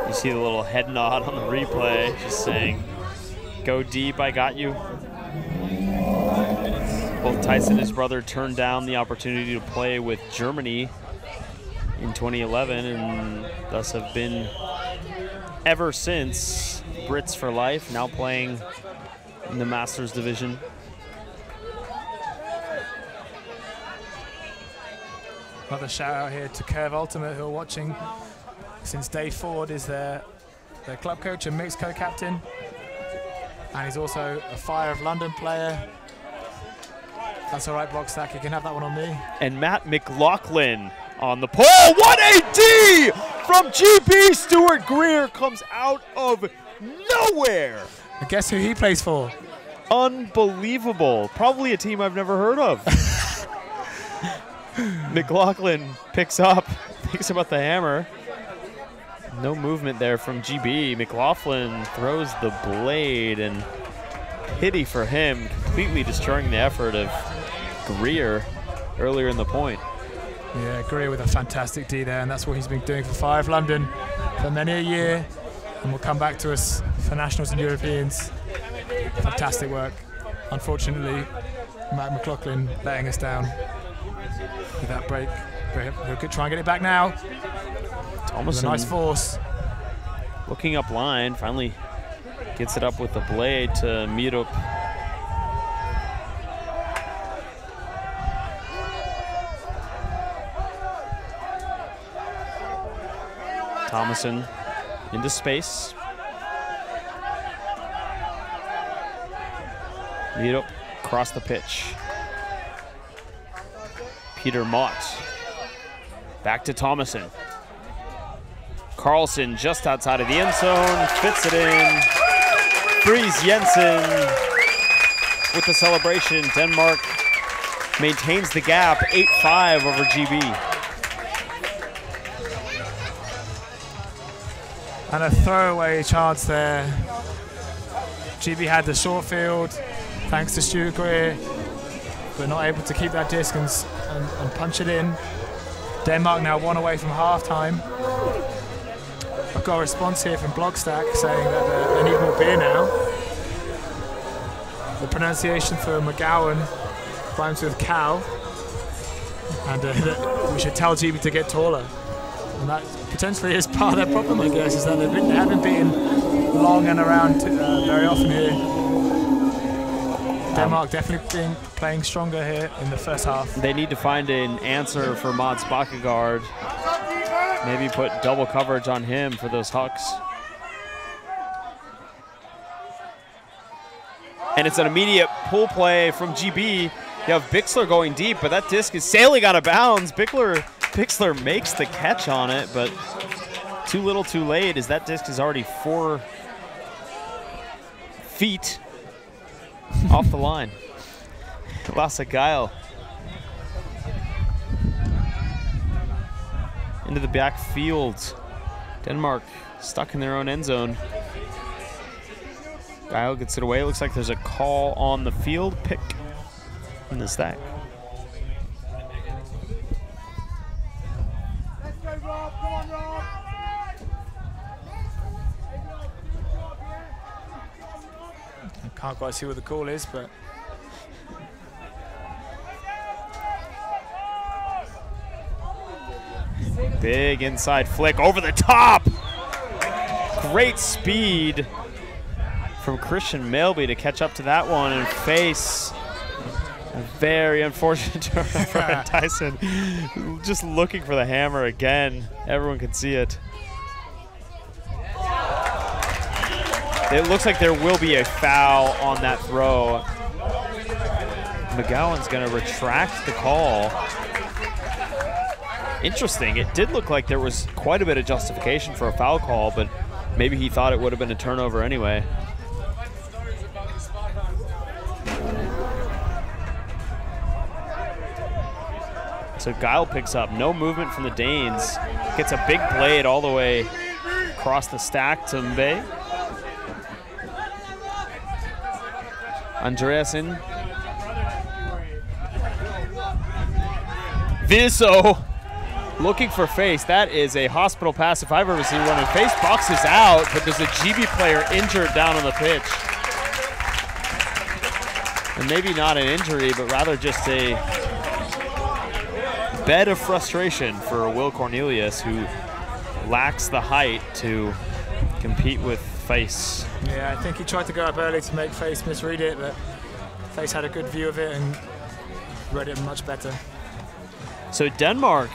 You see the little head nod on the replay, just saying, go deep, I got you. Both Tyson and his brother turned down the opportunity to play with Germany in 2011 and thus have been ever since Brits for life, now playing in the Masters division. Another shout out here to Curve Ultimate, who are watching since Dave Ford is their club coach and mixed co-captain, and he's also a Fire of London player. That's all right, Blockstack, you can have that one on me. And Matt McLaughlin on the pole. What a D from GB. Stuart Greer comes out of nowhere. And guess who he plays for? Unbelievable. Probably a team I've never heard of. McLaughlin picks up the hammer. No movement there from GB. McLaughlin throws the blade, and pity for him, completely destroying the effort of Greer earlier in the point. Yeah, Greer with a fantastic D there, and that's what he's been doing for Fire of London for many a year, and will come back to us for Nationals and Europeans. Fantastic work. Unfortunately, Matt McLaughlin letting us down with that break. We'll try and get it back now. Thomas, a nice force. Looking up line, finally gets it up with the blade to meet up. Thomason into space. Meetup across the pitch. Peter Mott. Back to Thomason. Carlson just outside of the end zone, fits it in. Fries Jensen with the celebration. Denmark maintains the gap, 8-5 over GB. And a throwaway chance there. GB had the short field, thanks to Stuart Greer, but not able to keep that disc and punch it in. Denmark now 1 away from halftime. I've got a response here from Blogstack saying that they need more beer now. The pronunciation for McGowan rhymes with cow, and that we should tell GB to get taller. And that potentially is part of their problem, I guess, is that they haven't been long and around very often here. Denmark definitely been playing stronger here in the first half. They need to find an answer for Mads Bakkegaard. Maybe put double coverage on him for those hucks. And it's an immediate pull play from GB. You have Bixler going deep, but that disc is sailing out of bounds. Bixler makes the catch on it, but too little too late, as that disc is already 4 feet off the line. Lasse Geil into the backfield. Denmark stuck in their own end zone. Geil gets it away. Looks like there's a call on the field. Pick in the stack. I can't quite see what the call is, but big inside flick over the top. Great speed from Christian Melby to catch up to that one and face a very unfortunate turn for Tyson. Just looking for the hammer again. Everyone can see it. It looks like there will be a foul on that throw. McGowan's going to retract the call. Interesting. It did look like there was quite a bit of justification for a foul call, but maybe he thought it would have been a turnover anyway. So Geil picks up. No movement from the Danes. Gets a big blade all the way across the stack to Mbe. Andreasen. Viso looking for face. That is a hospital pass if I've ever seen one. And face boxes out, but there's a GB player injured down on the pitch. And maybe not an injury, but rather just a bed of frustration for Will Cornelius, who lacks the height to compete with Face. Yeah, I think he tried to go up early to make Face misread it, but Face had a good view of it and read it much better. So Denmark,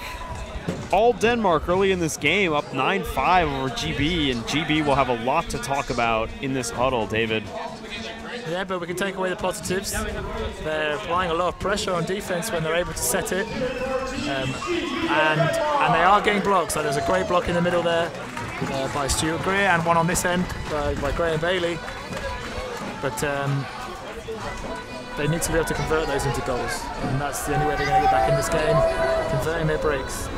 all Denmark early in this game, up 9-5 over GB, and GB will have a lot to talk about in this huddle, David. Yeah, but we can take away the positives. They're applying a lot of pressure on defense when they're able to set it, and they are getting blocks. So there's a great block in the middle there by Stuart Greer, and one on this end by Graham Bailey. But they need to be able to convert those into goals, and that's the only way they're going to get back in this game, converting their breaks.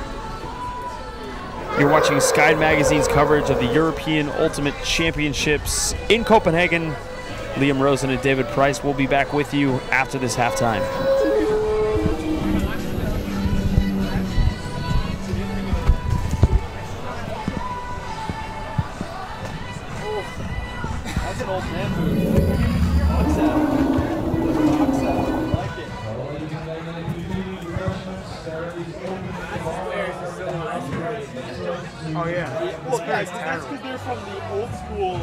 You're watching Sky Magazine's coverage of the European Ultimate Championships in Copenhagen. Liam Rosen and David Price will be back with you after this halftime. That's an old man move. Box out. Box out. I like it. Oh yeah. Well, yeah, that's because they're from the old school.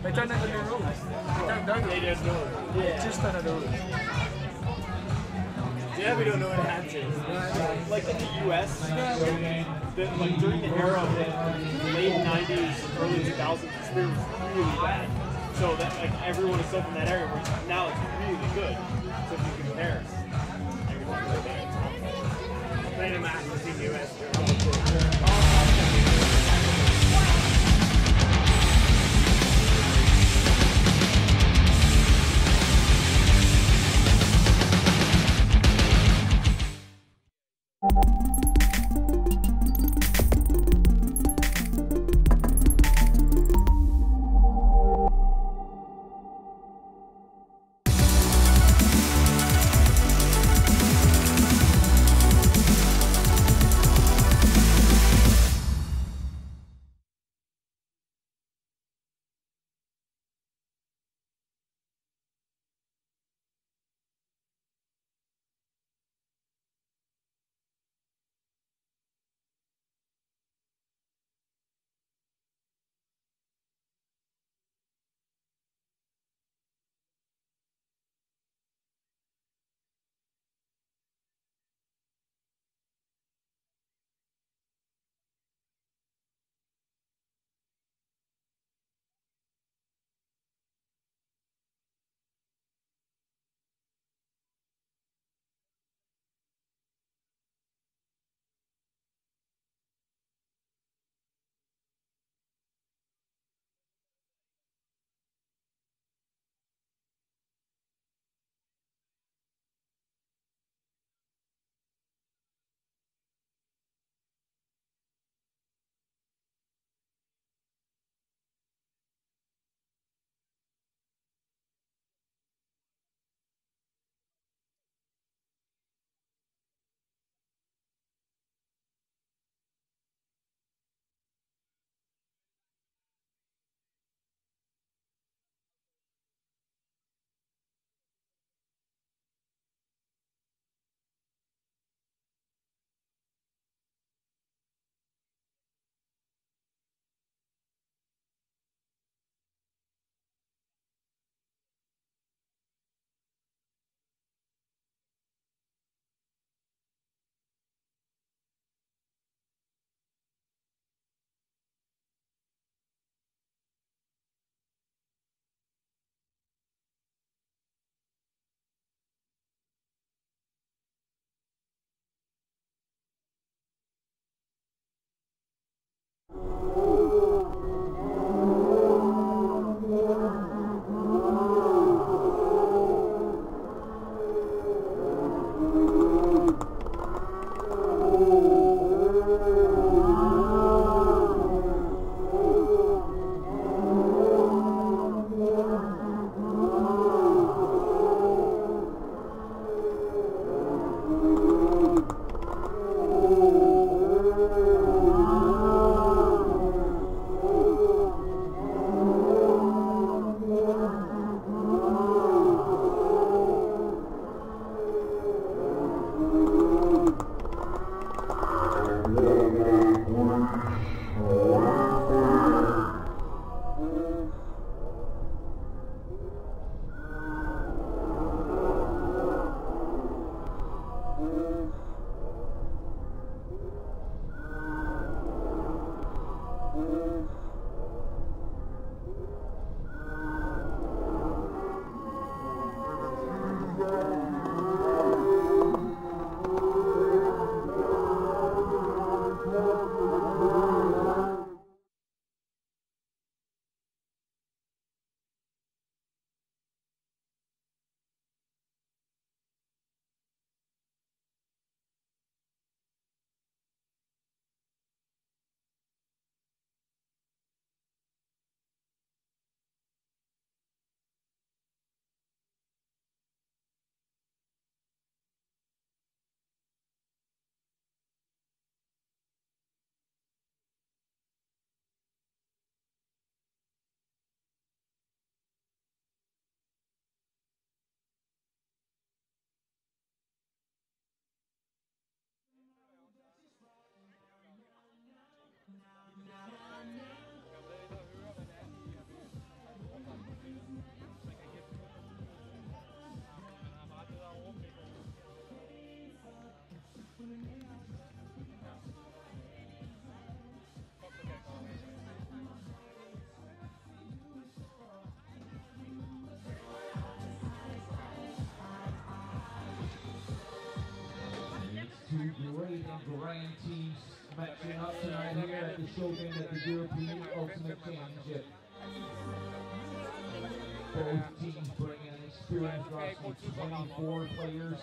They don't know the new rules. They don't know. Yeah. They just don't know the rules. Yeah, we don't know what happens. Like in the U.S., like during the era of the late 90s, early 2000s, it's been really bad. So that like everyone is still from that area, where now it's really good. So if you compare, everyone's right there. Playing a match in the U.S. matching up tonight here at the show game at the European Ultimate Championship. Both teams bring an experienced roster of 24 players.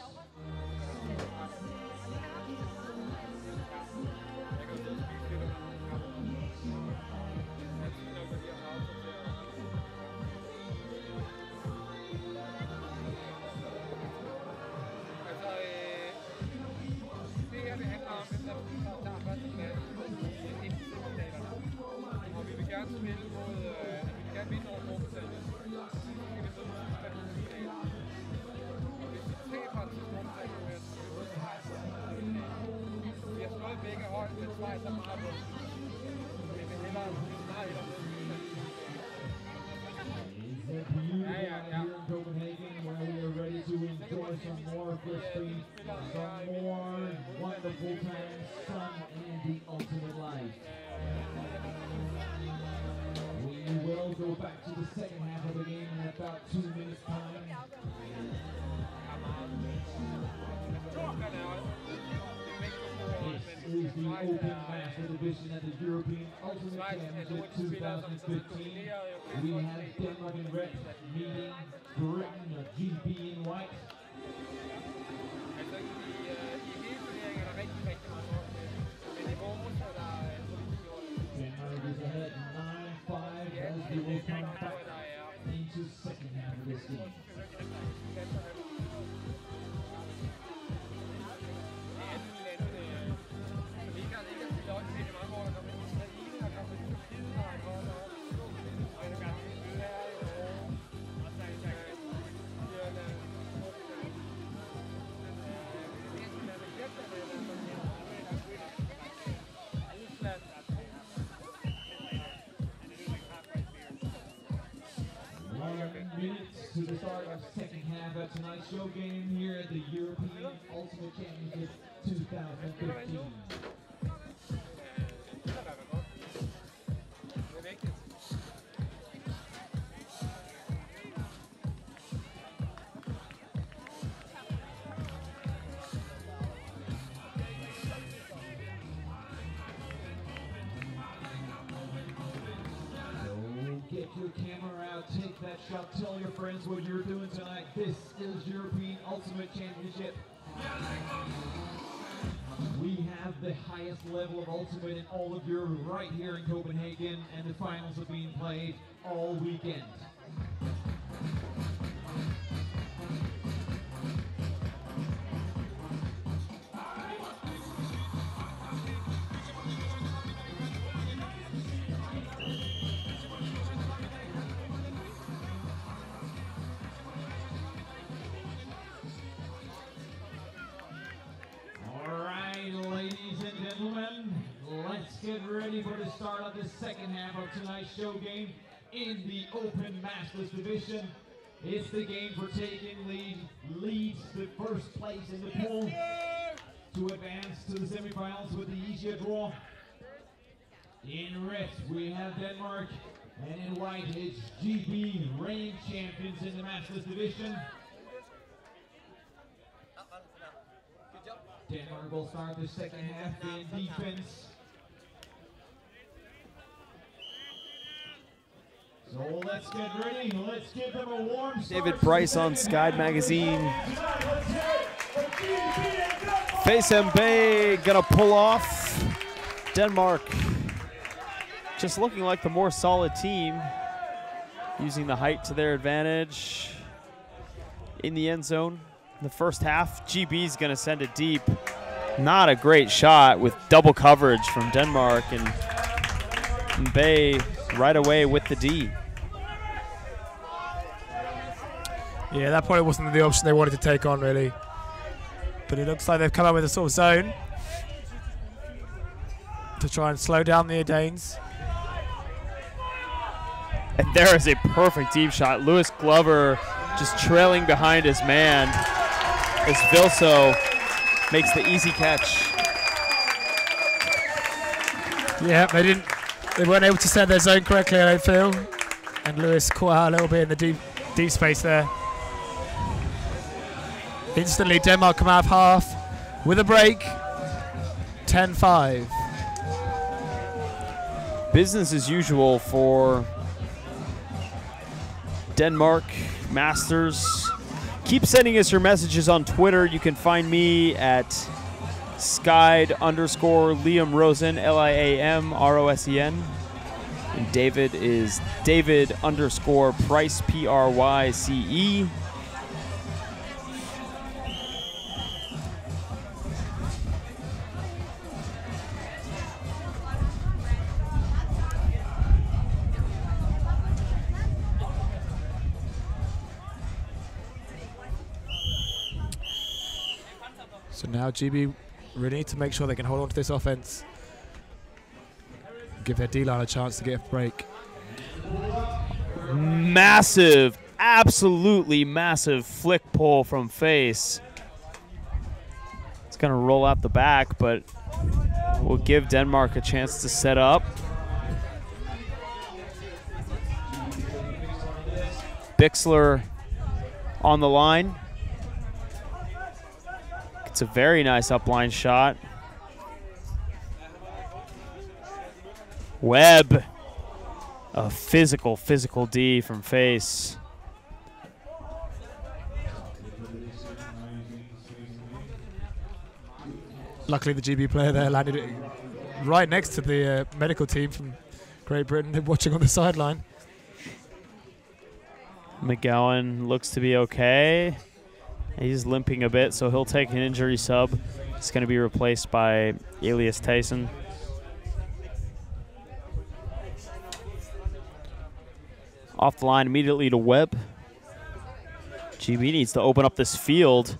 Some more crispy, some more wonderful times, sun and the ultimate life. We will go back to the second half of the game in about 2 minutes time. This is the Open Master Division at the European Ultimate Championship 2015. We have Denmark in red meeting Britain, GB in white. Denmark is ahead 9-5 as they will come back into second half of this game. Minutes to the start of second half of tonight's show game here at the European Ultimate Championship 2015. Get your camera out, take that shot, tell your friends what you're doing tonight. This is European Ultimate Championship. We have the highest level of Ultimate in all of Europe right here in Copenhagen, and the finals are being played all weekend. Get ready for the start of the second half of tonight's show game in the Open Masters Division. It's the game for taking leads the first place in the pool to advance to the semifinals with the easier draw. In red, we have Denmark, and in white, it's GB, reigning champions in the Masters Division. Denmark will start the second half in defense. So let's get ready, let's give them a warm start. David Price on Sky Magazine. FaceMB gonna pull off. Denmark just looking like the more solid team, using the height to their advantage in the end zone. In the first half, GB's gonna send it deep. Not a great shot with double coverage from Denmark, and Bay right away with the D. Yeah, that probably wasn't the option they wanted to take on, really. But it looks like they've come up with a sort of zone to try and slow down the Danes. And there is a perfect deep shot. Lewis Glover just trailing behind his man as Vilso makes the easy catch. Yeah, they weren't able to set their zone correctly, I don't feel. And Lewis caught out a little bit in the deep space there. Instantly, Denmark come out of half with a break. 10-5. business as usual for Denmark Masters. Keep sending us your messages on Twitter. You can find me at Skyd_Liam Rosen, LIAMROSEN. And David is David_Price, PRYCE. So now GB really need to make sure they can hold on to this offense. Give their D-line a chance to get a break. Massive, absolutely massive flick pull from Face. It's going to roll out the back, but will give Denmark a chance to set up. Bixler on the line. It's a very nice upline shot. Webb, a physical D from Face. Luckily the GB player there landed it right next to the medical team from Great Britain watching on the sideline. McGowan looks to be okay. He's limping a bit, so he'll take an injury sub. It's going to be replaced by Elias Tyson. Off the line immediately to Webb. GB needs to open up this field.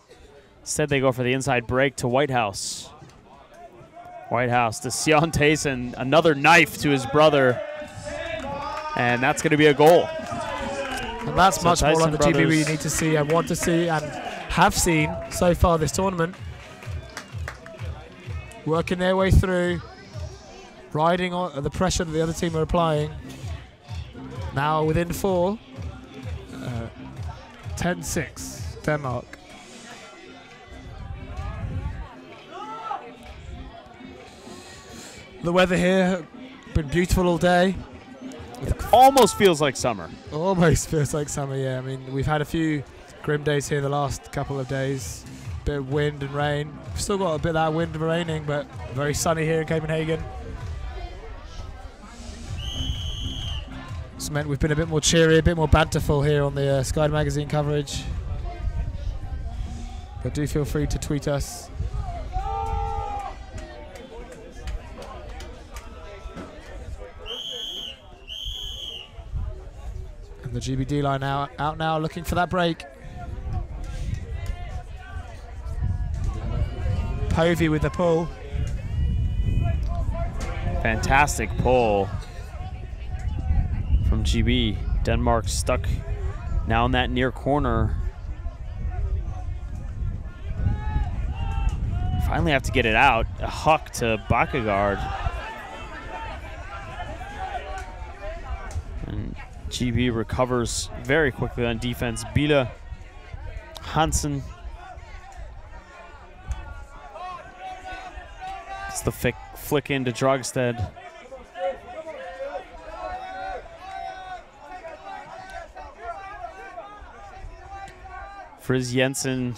Instead, they go for the inside break to Whitehouse. Whitehouse to Sion Tyson. Another knife to his brother. And that's going to be a goal. And that's so much Tyson more like the GB we need to see and want to see and have seen so far this tournament. Working their way through, riding on the pressure that the other team are applying. Now within 4, 10-6, Denmark. The weather here been beautiful all day. It almost feels like summer. Almost feels like summer, yeah. I mean, we've had a few grim days here the last couple of days. Bit of wind and rain. We've still got a bit of that wind and raining, but very sunny here in Copenhagen. It's meant we've been a bit more cheery, a bit more banterful here on the Sky Magazine coverage. But do feel free to tweet us. And the GBD line out now looking for that break. Povey with the pull. Fantastic pull from GB. Denmark stuck now in that near corner. Finally have to get it out. A huck to Bakkegaard. And GB recovers very quickly on defense. Bila, Hansen. It's the flick into Drogstad. Frizz Jensen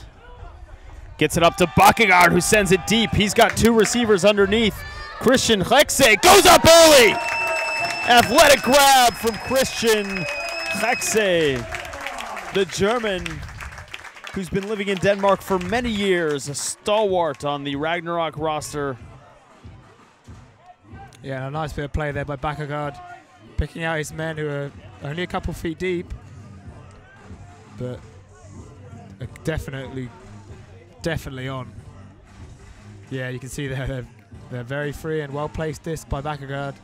gets it up to Bakkegaard, who sends it deep. He's got 2 receivers underneath. Christian Hekse goes up early. Athletic grab from Christian Hekse, the German who's been living in Denmark for many years, a stalwart on the Ragnarok roster. Yeah, a nice bit of play there by Bakkegaard, picking out his men who are only a couple feet deep, but definitely on. Yeah, you can see they're very free and well placed this by Bakkegaard.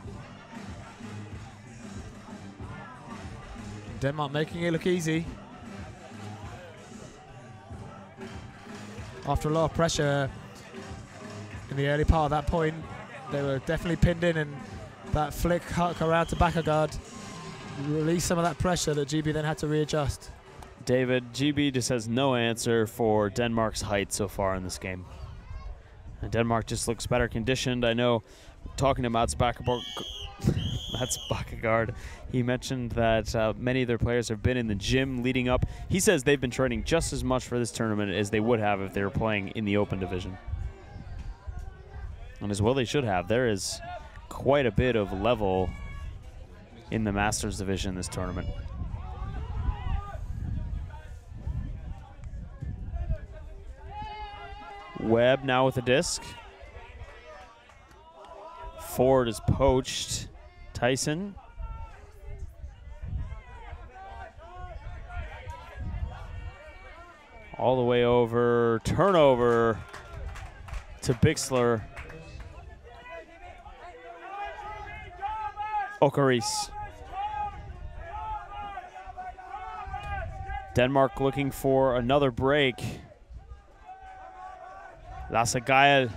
Denmark making it look easy. After a lot of pressure in the early part of that point, they were definitely pinned in, and that flick huck around to Bakkegaard released some of that pressure that GB then had to readjust. David, GB just has no answer for Denmark's height so far in this game. And Denmark just looks better conditioned. I know talking to Mats Bakkegaard That's Bakkegaard. He mentioned that many of their players have been in the gym leading up. He says they've been training just as much for this tournament as they would have if they were playing in the Open division. And as well they should have. There is quite a bit of level in the Masters division this tournament. Webb now with a disc. Ford is poached. Tyson. All the way over. Turnover to Bixler. Okaris. Denmark looking for another break. Lasagael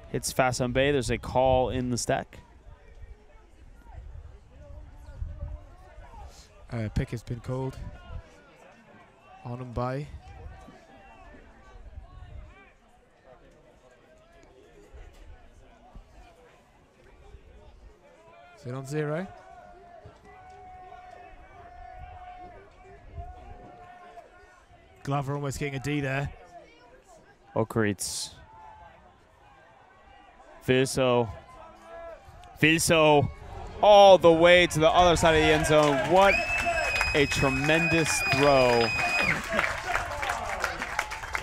hits Fassambe. There's a call in the stack. Pick has been called on and by. Is it on 0? Glover almost getting a D there. Okaritz. Vilso. Vilso all the way to the other side of the end zone. What a tremendous throw.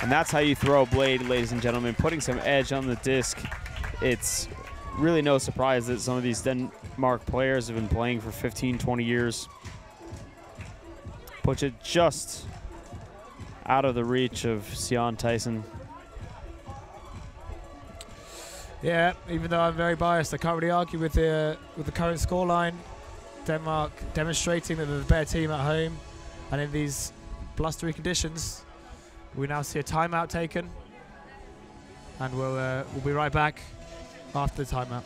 And that's how you throw a blade, ladies and gentlemen, putting some edge on the disc. It's really no surprise that some of these Denmark players have been playing for 15, 20 years. Puts it just out of the reach of Sion Tyson. Yeah, even though I'm very biased, I can't really argue with the current scoreline. Denmark demonstrating that they're the better team at home, and in these blustery conditions, we now see a timeout taken, and we'll be right back after the timeout.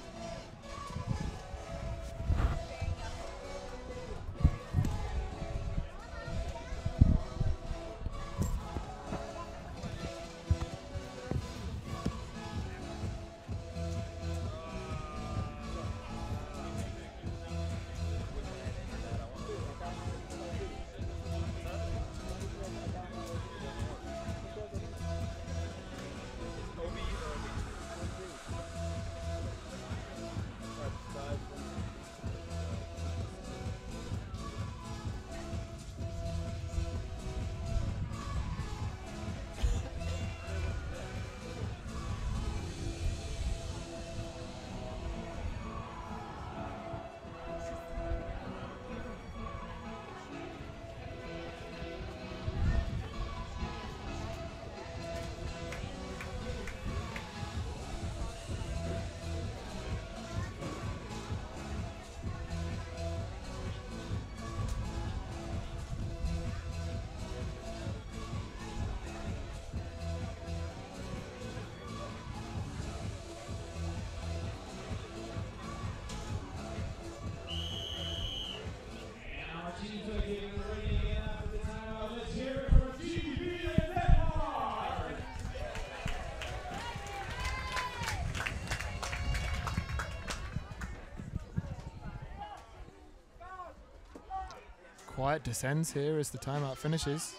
Quiet descends here as the timeout finishes.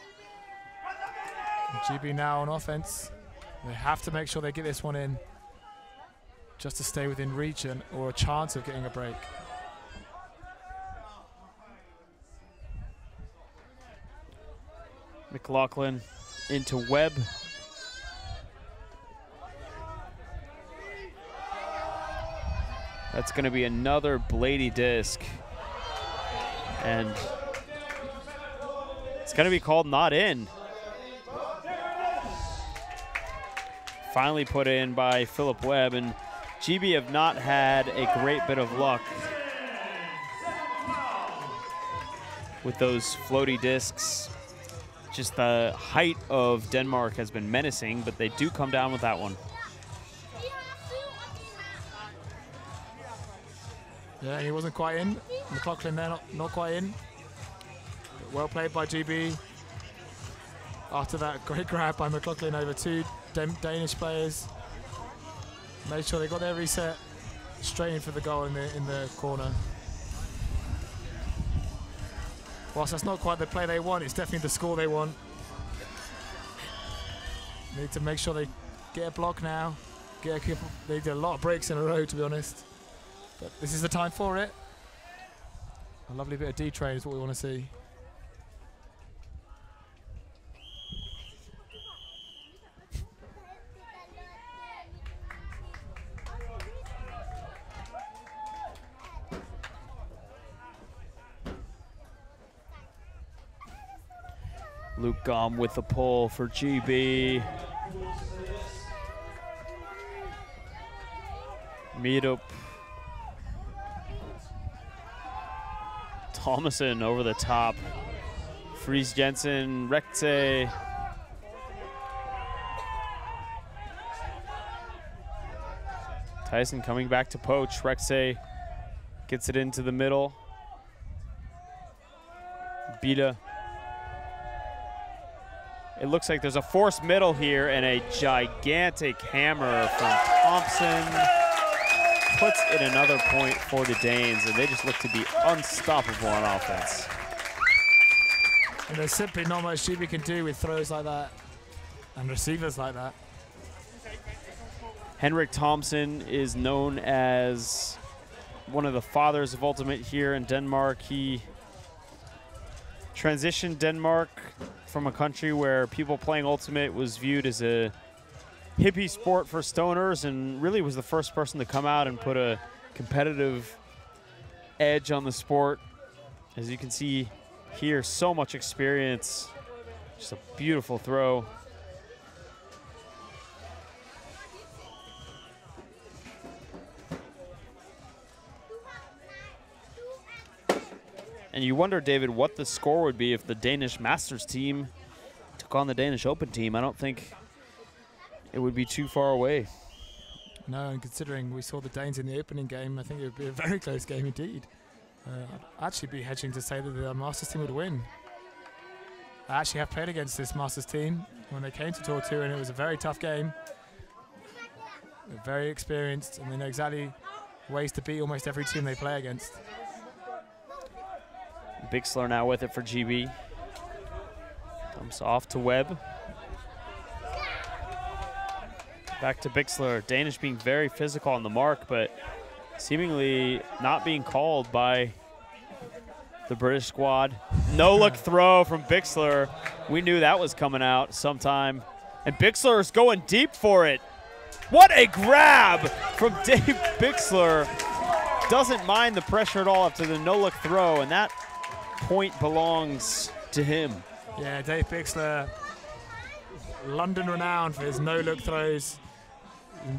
GB now on offense. They have to make sure they get this one in just to stay within reach or a chance of getting a break. McLaughlin into Webb. That's going to be another Blady disc. And it's going to be called not in. Finally put in by Philip Webb, and GB have not had a great bit of luck with those floaty discs. Just the height of Denmark has been menacing, but they do come down with that one. Yeah, he wasn't quite in. McLaughlin there, not quite in. Well played by GB. After that great grab by McLaughlin over two Danish players. Made sure they got their reset. straight in for the goal in the corner. Whilst that's not quite the play they want, it's definitely the score they want. Need to make sure they get a block now. They did a lot of breaks in a row, to be honest. But this is the time for it. A lovely bit of D-train is what we want to see. Luke Gom with the pull for GB. Meetup. Thomason over the top. Fries Jensen, Rekte. Tyson coming back to poach. Rekte gets it into the middle. Bida. It looks like there's a forced middle here and a gigantic hammer from Thompson. Puts in another point for the Danes, and they just look to be unstoppable on offense. And there's simply not much GB can do with throws like that and receivers like that. Henrik Thompson is known as one of the fathers of Ultimate here in Denmark. He transitioned Denmark from a country where people playing Ultimate was viewed as a hippie sport for stoners, and really was the first person to come out and put a competitive edge on the sport. As you can see here, so much experience. Just a beautiful throw. And you wonder, David, what the score would be if the Danish Masters team took on the Danish Open team. I don't think it would be too far away. No, and considering we saw the Danes in the opening game, I think it would be a very close game indeed. I'd actually be hedging to say that the Masters team would win. I actually have played against this Masters team when they came to Tour 2, and it was a very tough game. They're very experienced, and they know exactly ways to beat almost every team they play against. Bixler now with it for GB. Comes off to Webb. Back to Bixler. Danish being very physical on the mark, but seemingly not being called by the British squad. No look throw from Bixler. We knew that was coming out sometime. And Bixler is going deep for it. What a grab from Dave Bixler. Doesn't mind the pressure at all after the no look throw, and that point belongs to him. Yeah, Dave Bixler, London renowned for his no look throws.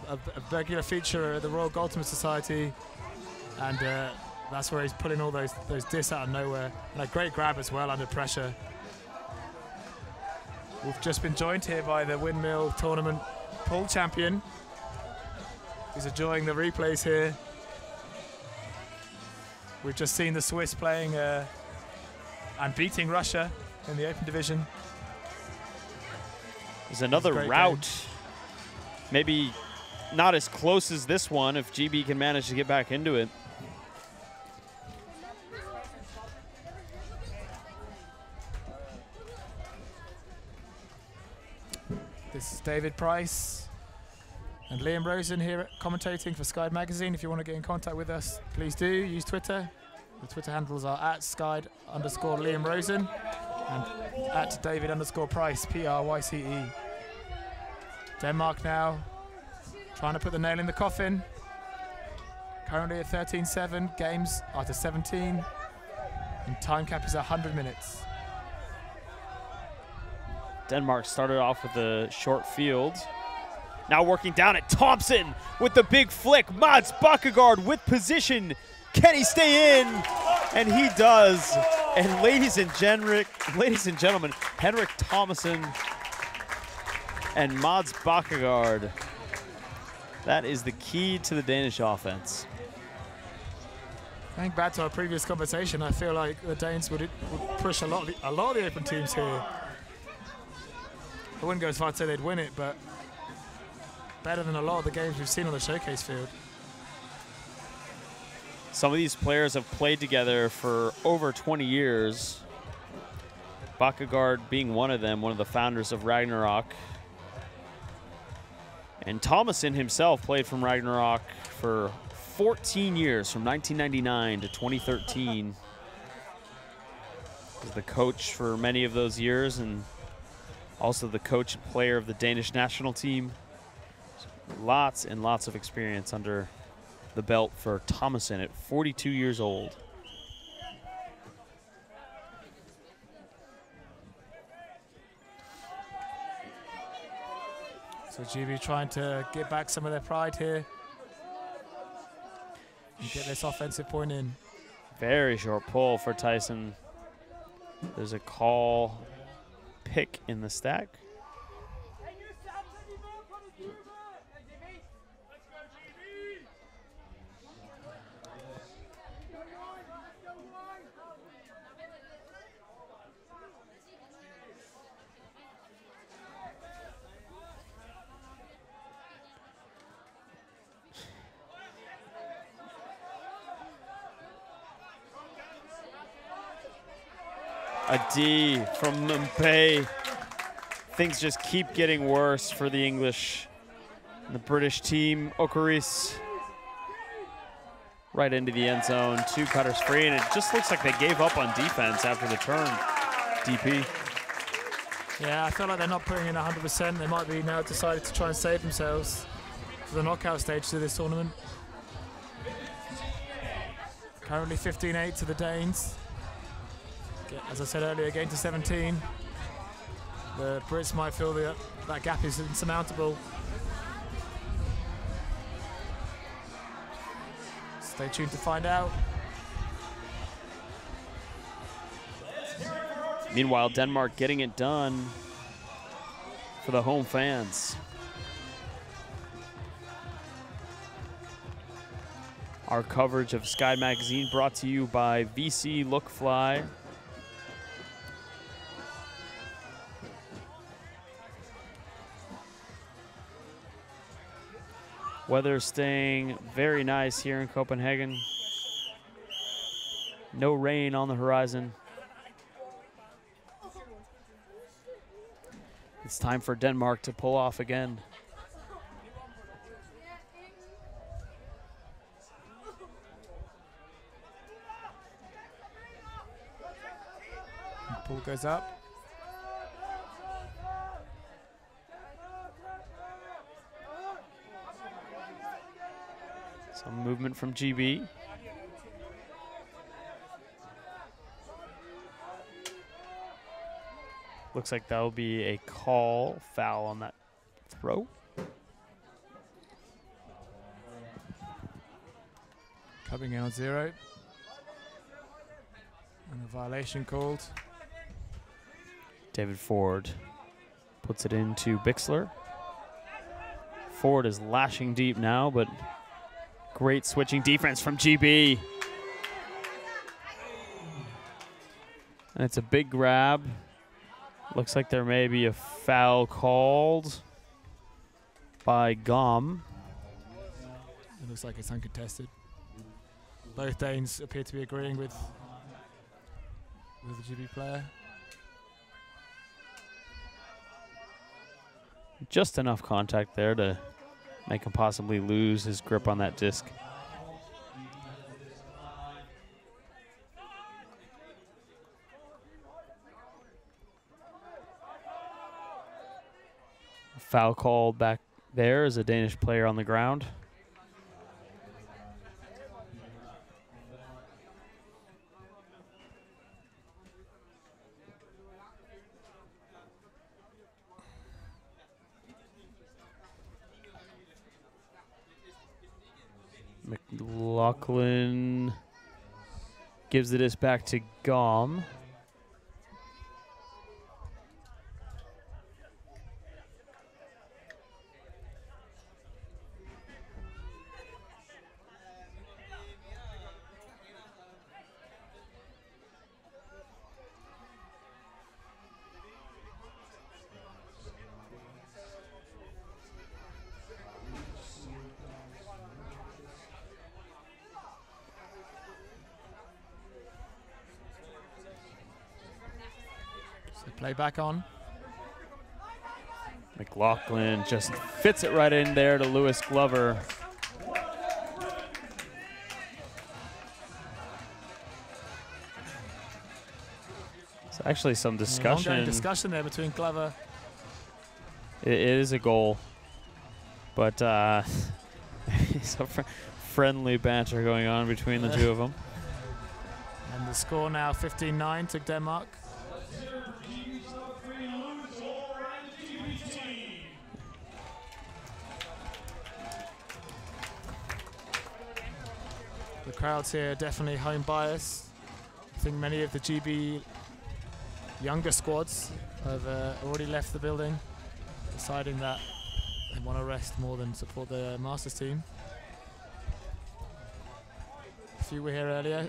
A regular feature at the Royal Goldsmith Society, and that's where he's pulling all those discs out of nowhere. And a great grab as well under pressure. We've just been joined here by the Windmill Tournament pool champion. He's enjoying the replays here. We've just seen the Swiss playing and beating Russia in the Open Division. There's another route. Game. Maybe not as close as this one if GB can manage to get back into it. This is David Price and Liam Rosen here commentating for Sky Magazine. If you want to get in contact with us, please do use Twitter. The Twitter handles are @Sky_Liam Rosen and @David_Price, PRYCE. Denmark now trying to put the nail in the coffin. Currently at 13-7, games are to 17, and time cap is 100 minutes. Denmark started off with a short field. Now working down at Thompson with the big flick. Mads Bakkegaard with position. Can he stay in? And he does. And ladies and gentlemen, Henrik Thomason and Mads Bakkegaard. That is the key to the Danish offense. Going back to our previous conversation, I feel like the Danes would push a lot of the open teams here. I wouldn't go as far to say they'd win it, but better than a lot of the games we've seen on the showcase field. Some of these players have played together for over 20 years. Bakkegaard being one of them, one of the founders of Ragnarok. And Thomason himself played from Ragnarok for 14 years, from 1999 to 2013. Was the coach for many of those years, and also the coach and player of the Danish national team. Lots and lots of experience under the belt for Thomason at 42 years old. So GB trying to get back some of their pride here and get this offensive point in. Very short pull for Tyson. There's a call pick in the stack. A D from Mbappé. Things just keep getting worse for the English and the British team. Ocaris right into the end zone. 2 cutters free, and it just looks like they gave up on defense after the turn. DP. Yeah, I feel like they're not putting in 100%. They might be now decided to try and save themselves for the knockout stage to this tournament. Currently 15-8 to the Danes. As I said earlier, getting to 17. The Brits might feel that gap is insurmountable. Stay tuned to find out. Meanwhile, Denmark getting it done for the home fans. Our coverage of Sky Magazine brought to you by VC Lookfly. Weather staying very nice here in Copenhagen. No rain on the horizon. It's time for Denmark to pull off again. Ball goes up. Some movement from GB. Looks like that will be a call foul on that throw. Coming in on 0. And a violation called. David Ford puts it into Bixler. Ford is lashing deep now, but great switching defense from GB. And it's a big grab. Looks like there may be a foul called by Gom. It looks like it's uncontested. Both Danes appear to be agreeing with the GB player. Just enough contact there to make him possibly lose his grip on that disc. Foul called back there as a Danish player on the ground. McLaughlin gives the disc back to Gom. Play back on. McLaughlin just fits it right in there to Lewis Glover. It's actually some discussion. Ongoing discussion there between Glover. It is a goal, but it's a friendly banter going on between the two of them. And the score now 15-9 to Denmark. The crowds here definitely home bias. I think many of the GB younger squads have already left the building, deciding that they want to rest more than support the Masters team. A few were here earlier,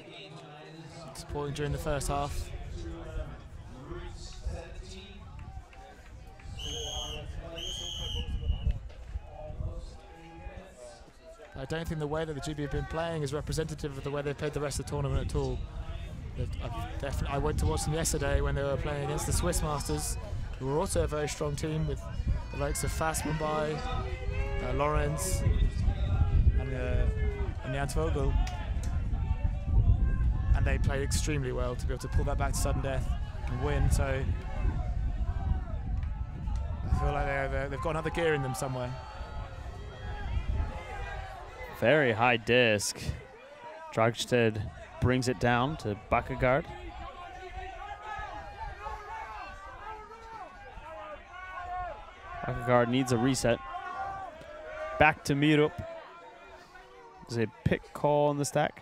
supporting during the first half. I don't think the way that the GB have been playing is representative of the way they've played the rest of the tournament at all. I went to watch them yesterday when they were playing against the Swiss Masters, who were also a very strong team with the likes of Fassmann, Lorenz, and Jans Vogel. And they played extremely well to be able to pull that back to sudden death and win. So I feel like they've got another gear in them somewhere. Very high disc. Dragsted brings it down to Bakkegaard. Bakkegaard needs a reset. Back to Mirup. There's a pick call on the stack.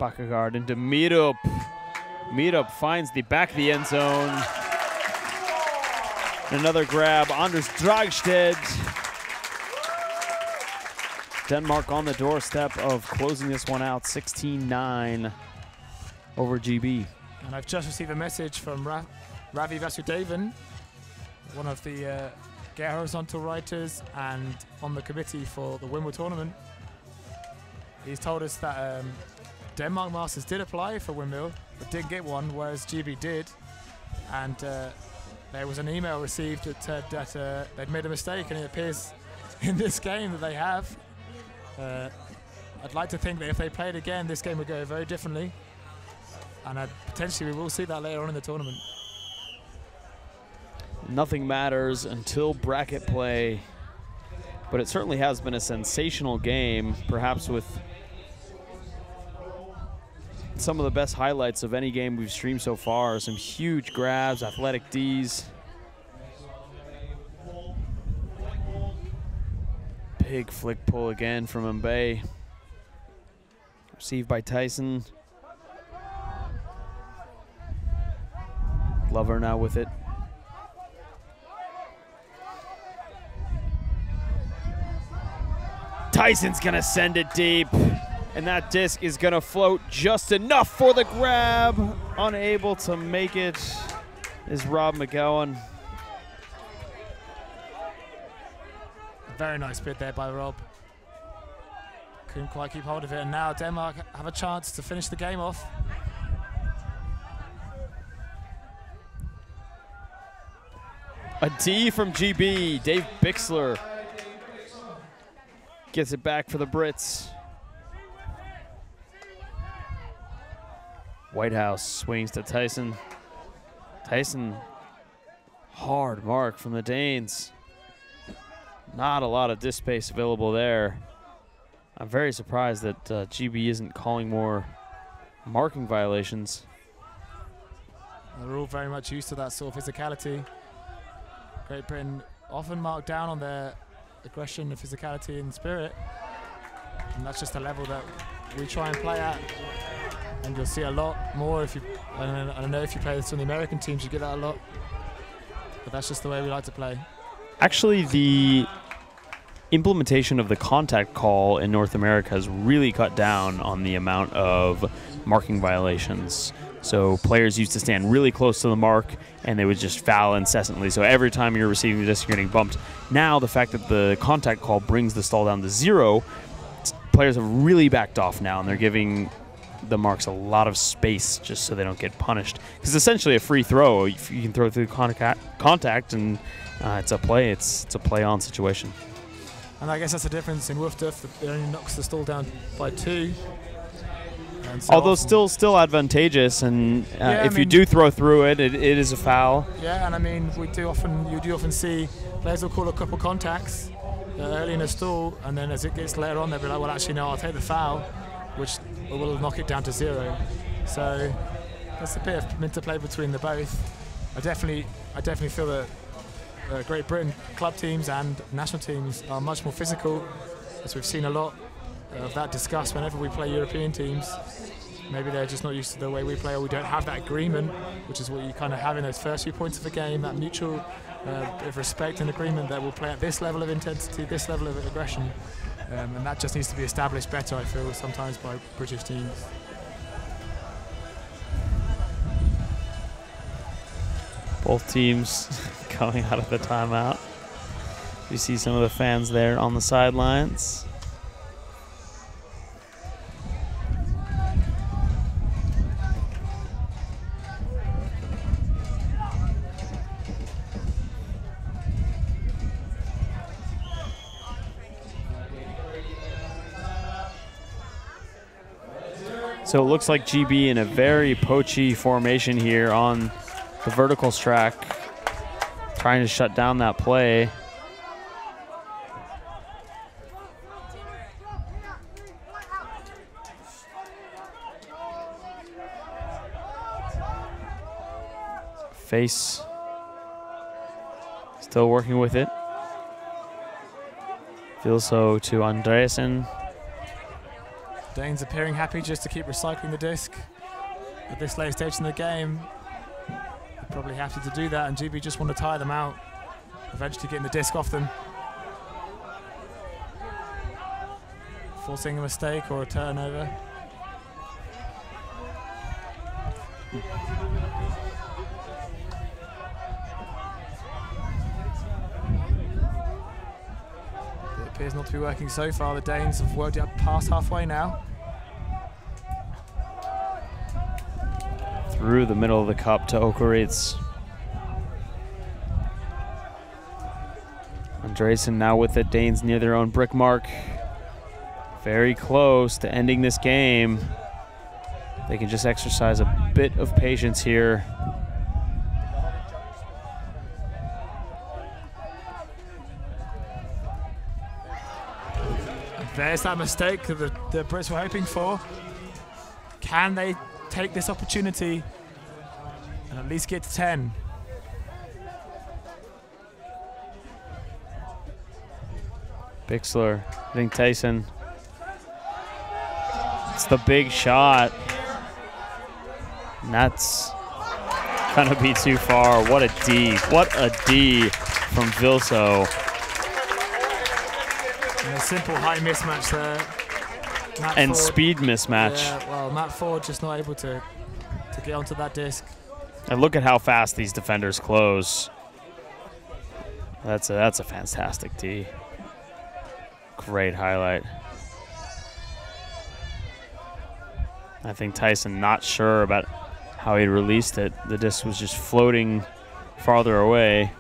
Bakkegaard into Mirup. Mirup finds the back of the end zone. Another grab, Anders Dragsted. Denmark on the doorstep of closing this one out, 16-9 over GB. And I've just received a message from Ravi Vasudevan, one of the Get Horizontal writers and on the committee for the Wimbledon tournament. He's told us that Denmark Masters did apply for Windmill, but didn't get one, whereas GB did. And there was an email received that said that they'd made a mistake, and it appears in this game that they have. I'd like to think that if they played again, this game would go very differently. And potentially we will see that later on in the tournament. Nothing matters until bracket play, but it certainly has been a sensational game, perhaps with some of the best highlights of any game we've streamed so far. Some huge grabs, athletic Ds. Big flick pull again from Mbaye. Received by Tyson. Glover now with it. Tyson's gonna send it deep. And that disc is gonna float just enough for the grab. Unable to make it is Rob McGowan. Very nice bid there by Rob. Couldn't quite keep hold of it, and now Denmark have a chance to finish the game off. A D from GB. Dave Bixler gets it back for the Brits. Whitehouse swings to Tyson. Tyson, hard mark from the Danes. Not a lot of disc space available there. I'm very surprised that GB isn't calling more marking violations. They're all very much used to that sort of physicality. Great Britain often marked down on their aggression, physicality and spirit. And that's just a level that we try and play at. And you'll see a lot more if you, I don't know if you play this on the American teams, you get that a lot. but that's just the way we like to play. Actually, the implementation of the contact call in North America has really cut down on the amount of marking violations. So players used to stand really close to the mark, and they would just foul incessantly. So every time you're receiving the disc, you're getting bumped. Now, the fact that the contact call brings the stall down to 0, players have really backed off now, and they're giving the marks a lot of space just so they don't get punished. Because essentially a free throw, you can throw through contact, and it's a play. It's a play-on situation. And I guess that's the difference in Woofduff. It only knocks the stall down by 2. So although still advantageous, and if you do throw through it, it is a foul. Yeah, and I mean, you do often see players will call a couple contacts early in a stall, and then as it gets later on, they'll be like, well, actually, no, I'll take the foul, which will knock it down to 0. So there's a bit of interplay between the both. I definitely feel that Great Britain club teams and national teams are much more physical, as we've seen a lot of that discussed whenever we play European teams. Maybe they're just not used to the way we play, or we don't have that agreement, which is what you kind of have in those first few points of the game, that mutual bit of respect and agreement that we'll play at this level of intensity, this level of aggression. And that just needs to be established better, I feel, sometimes by British teams. Both teams coming out of the timeout. You see some of the fans there on the sidelines. So it looks like GB in a very poachy formation here on the verticals track, trying to shut down that play. Face still working with it. Vilso to Andreasen. Danes appearing happy just to keep recycling the disc. At this late stage in the game, they're probably happy to do that, and GB just want to tire them out, eventually getting the disc off them. Forcing a mistake or a turnover. It appears not to be working so far. The Danes have worked it up past halfway now. Through the middle of the cup to Okoritz. Andreasen now with the Danes near their own brick mark. Very close to ending this game. They can just exercise a bit of patience here. There's that mistake that the Brits were hoping for. Can they take this opportunity and at least get to 10? Bixler hitting Tyson. It's the big shot. And that's gonna be too far. What a D. What a D from Vilso. And a simple high mismatch there. Matt And Ford, speed mismatch. Yeah, well, Matt Ford just not able to get onto that disc. And look at how fast these defenders close. That's a fantastic D. Great highlight. I think Tyson not sure about how he released it. The disc was just floating farther away.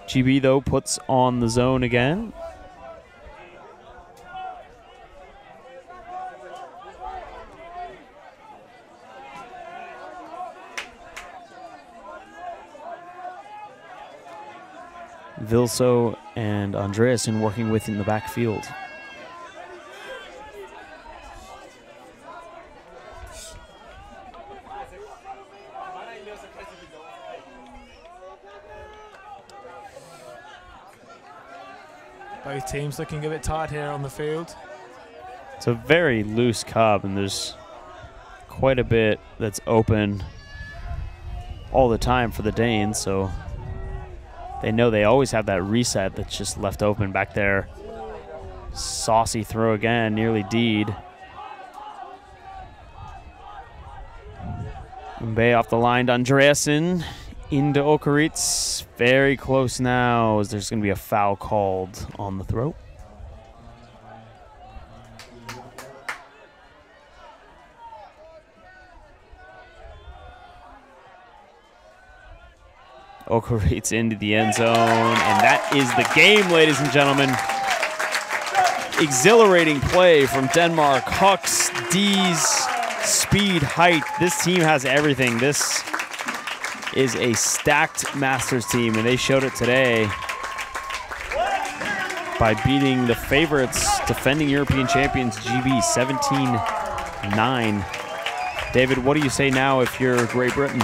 GB though puts on the zone again. Vilso and Andreasen working with in the backfield. Both teams looking a bit tired here on the field. It's a very loose cup, and there's quite a bit that's open all the time for the Danes, so they know they always have that reset that's just left open back there. Saucy throw again, nearly D'd. Mbaye off the line to Andreasen, into Okaritz. Very close now, as there's going to be a foul called on the throw. Okaritz into the end zone, and that is the game, ladies and gentlemen. Exhilarating play from Denmark. Hucks, D's, speed, height. This team has everything. This is a stacked Masters team, and they showed it today by beating the favorites, defending European champions GB 17-9. David, what do you say now if you're Great Britain?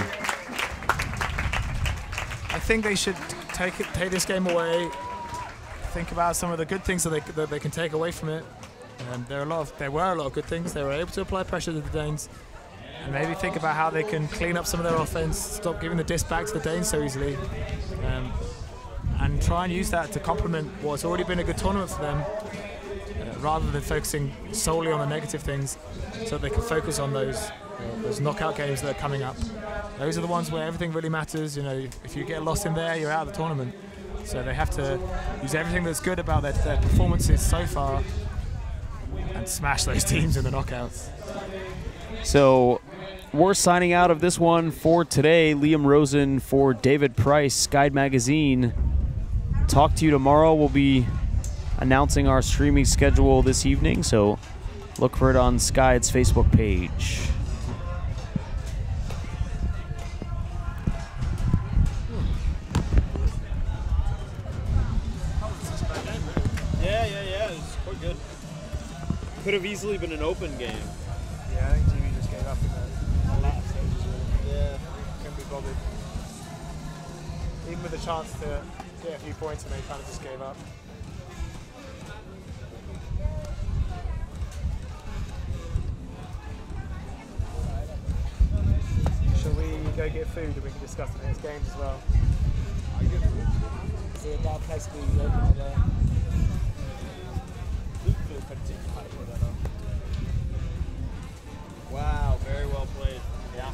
I think they should take this game away. Think about some of the good things that they can take away from it. There were a lot of good things. They were able to apply pressure to the Danes, and maybe think about how they can clean up some of their offense, stop giving the disc back to the Danes so easily, and try and use that to complement what's already been a good tournament for them, rather than focusing solely on the negative things, so they can focus on those knockout games that are coming up. Those are the ones where everything really matters. You know, if you get lost in there, you're out of the tournament. So they have to use everything that's good about their performances so far and smash those teams in the knockouts. So we're signing out of this one for today. Liam Rosen for David Price, Guide Magazine. Talk to you tomorrow. We'll be announcing our streaming schedule this evening, so look for it on Sky's Facebook page. Yeah, it's quite good. Could have easily been an open game. Yeah, I think GB just gave up in the latter stages, really. Yeah. Couldn't be bothered. Even with the chance to get a few points, and they kind of just gave up. Shall we go get food and we can discuss the next games as well? Is it a bad place to be open there? Wow, very well played. Yeah.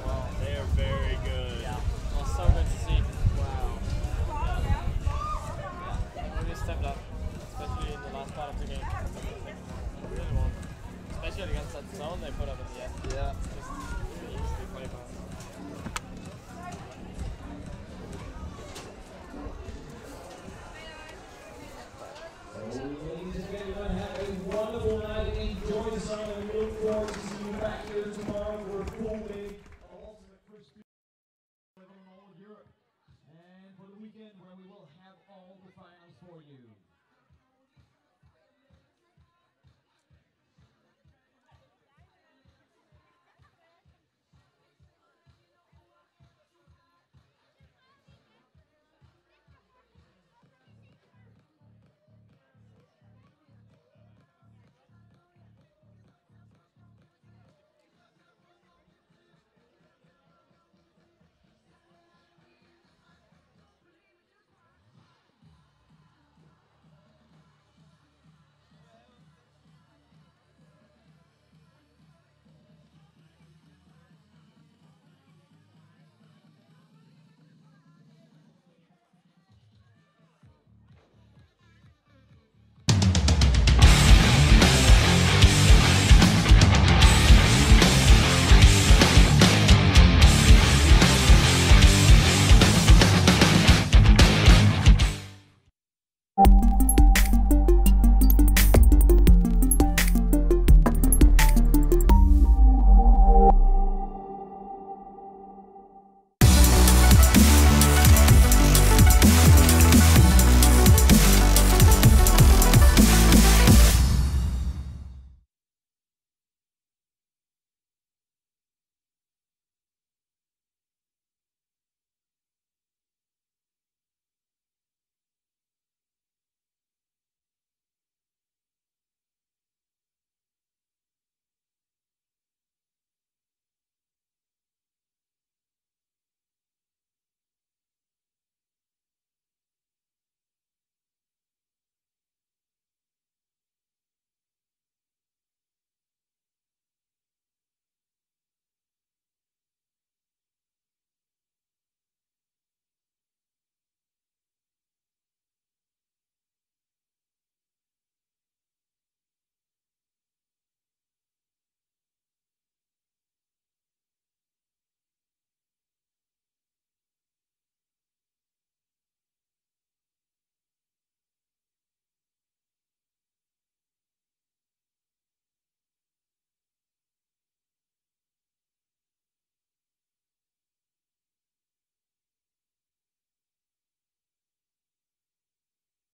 Wow, they are very good. Yeah. Well, so good to see. Wow. Really stepped up, especially in the last part of the game. Really well. Especially against that zone they put up in the end. Yeah. Just easily played well. Ladies and gentlemen, have a wonderful night. Enjoy the sun, and we look forward to seeing you back here tomorrow for a full day of Ultimate Crispy in all of Europe. And for the weekend, where we will have all the finals for you.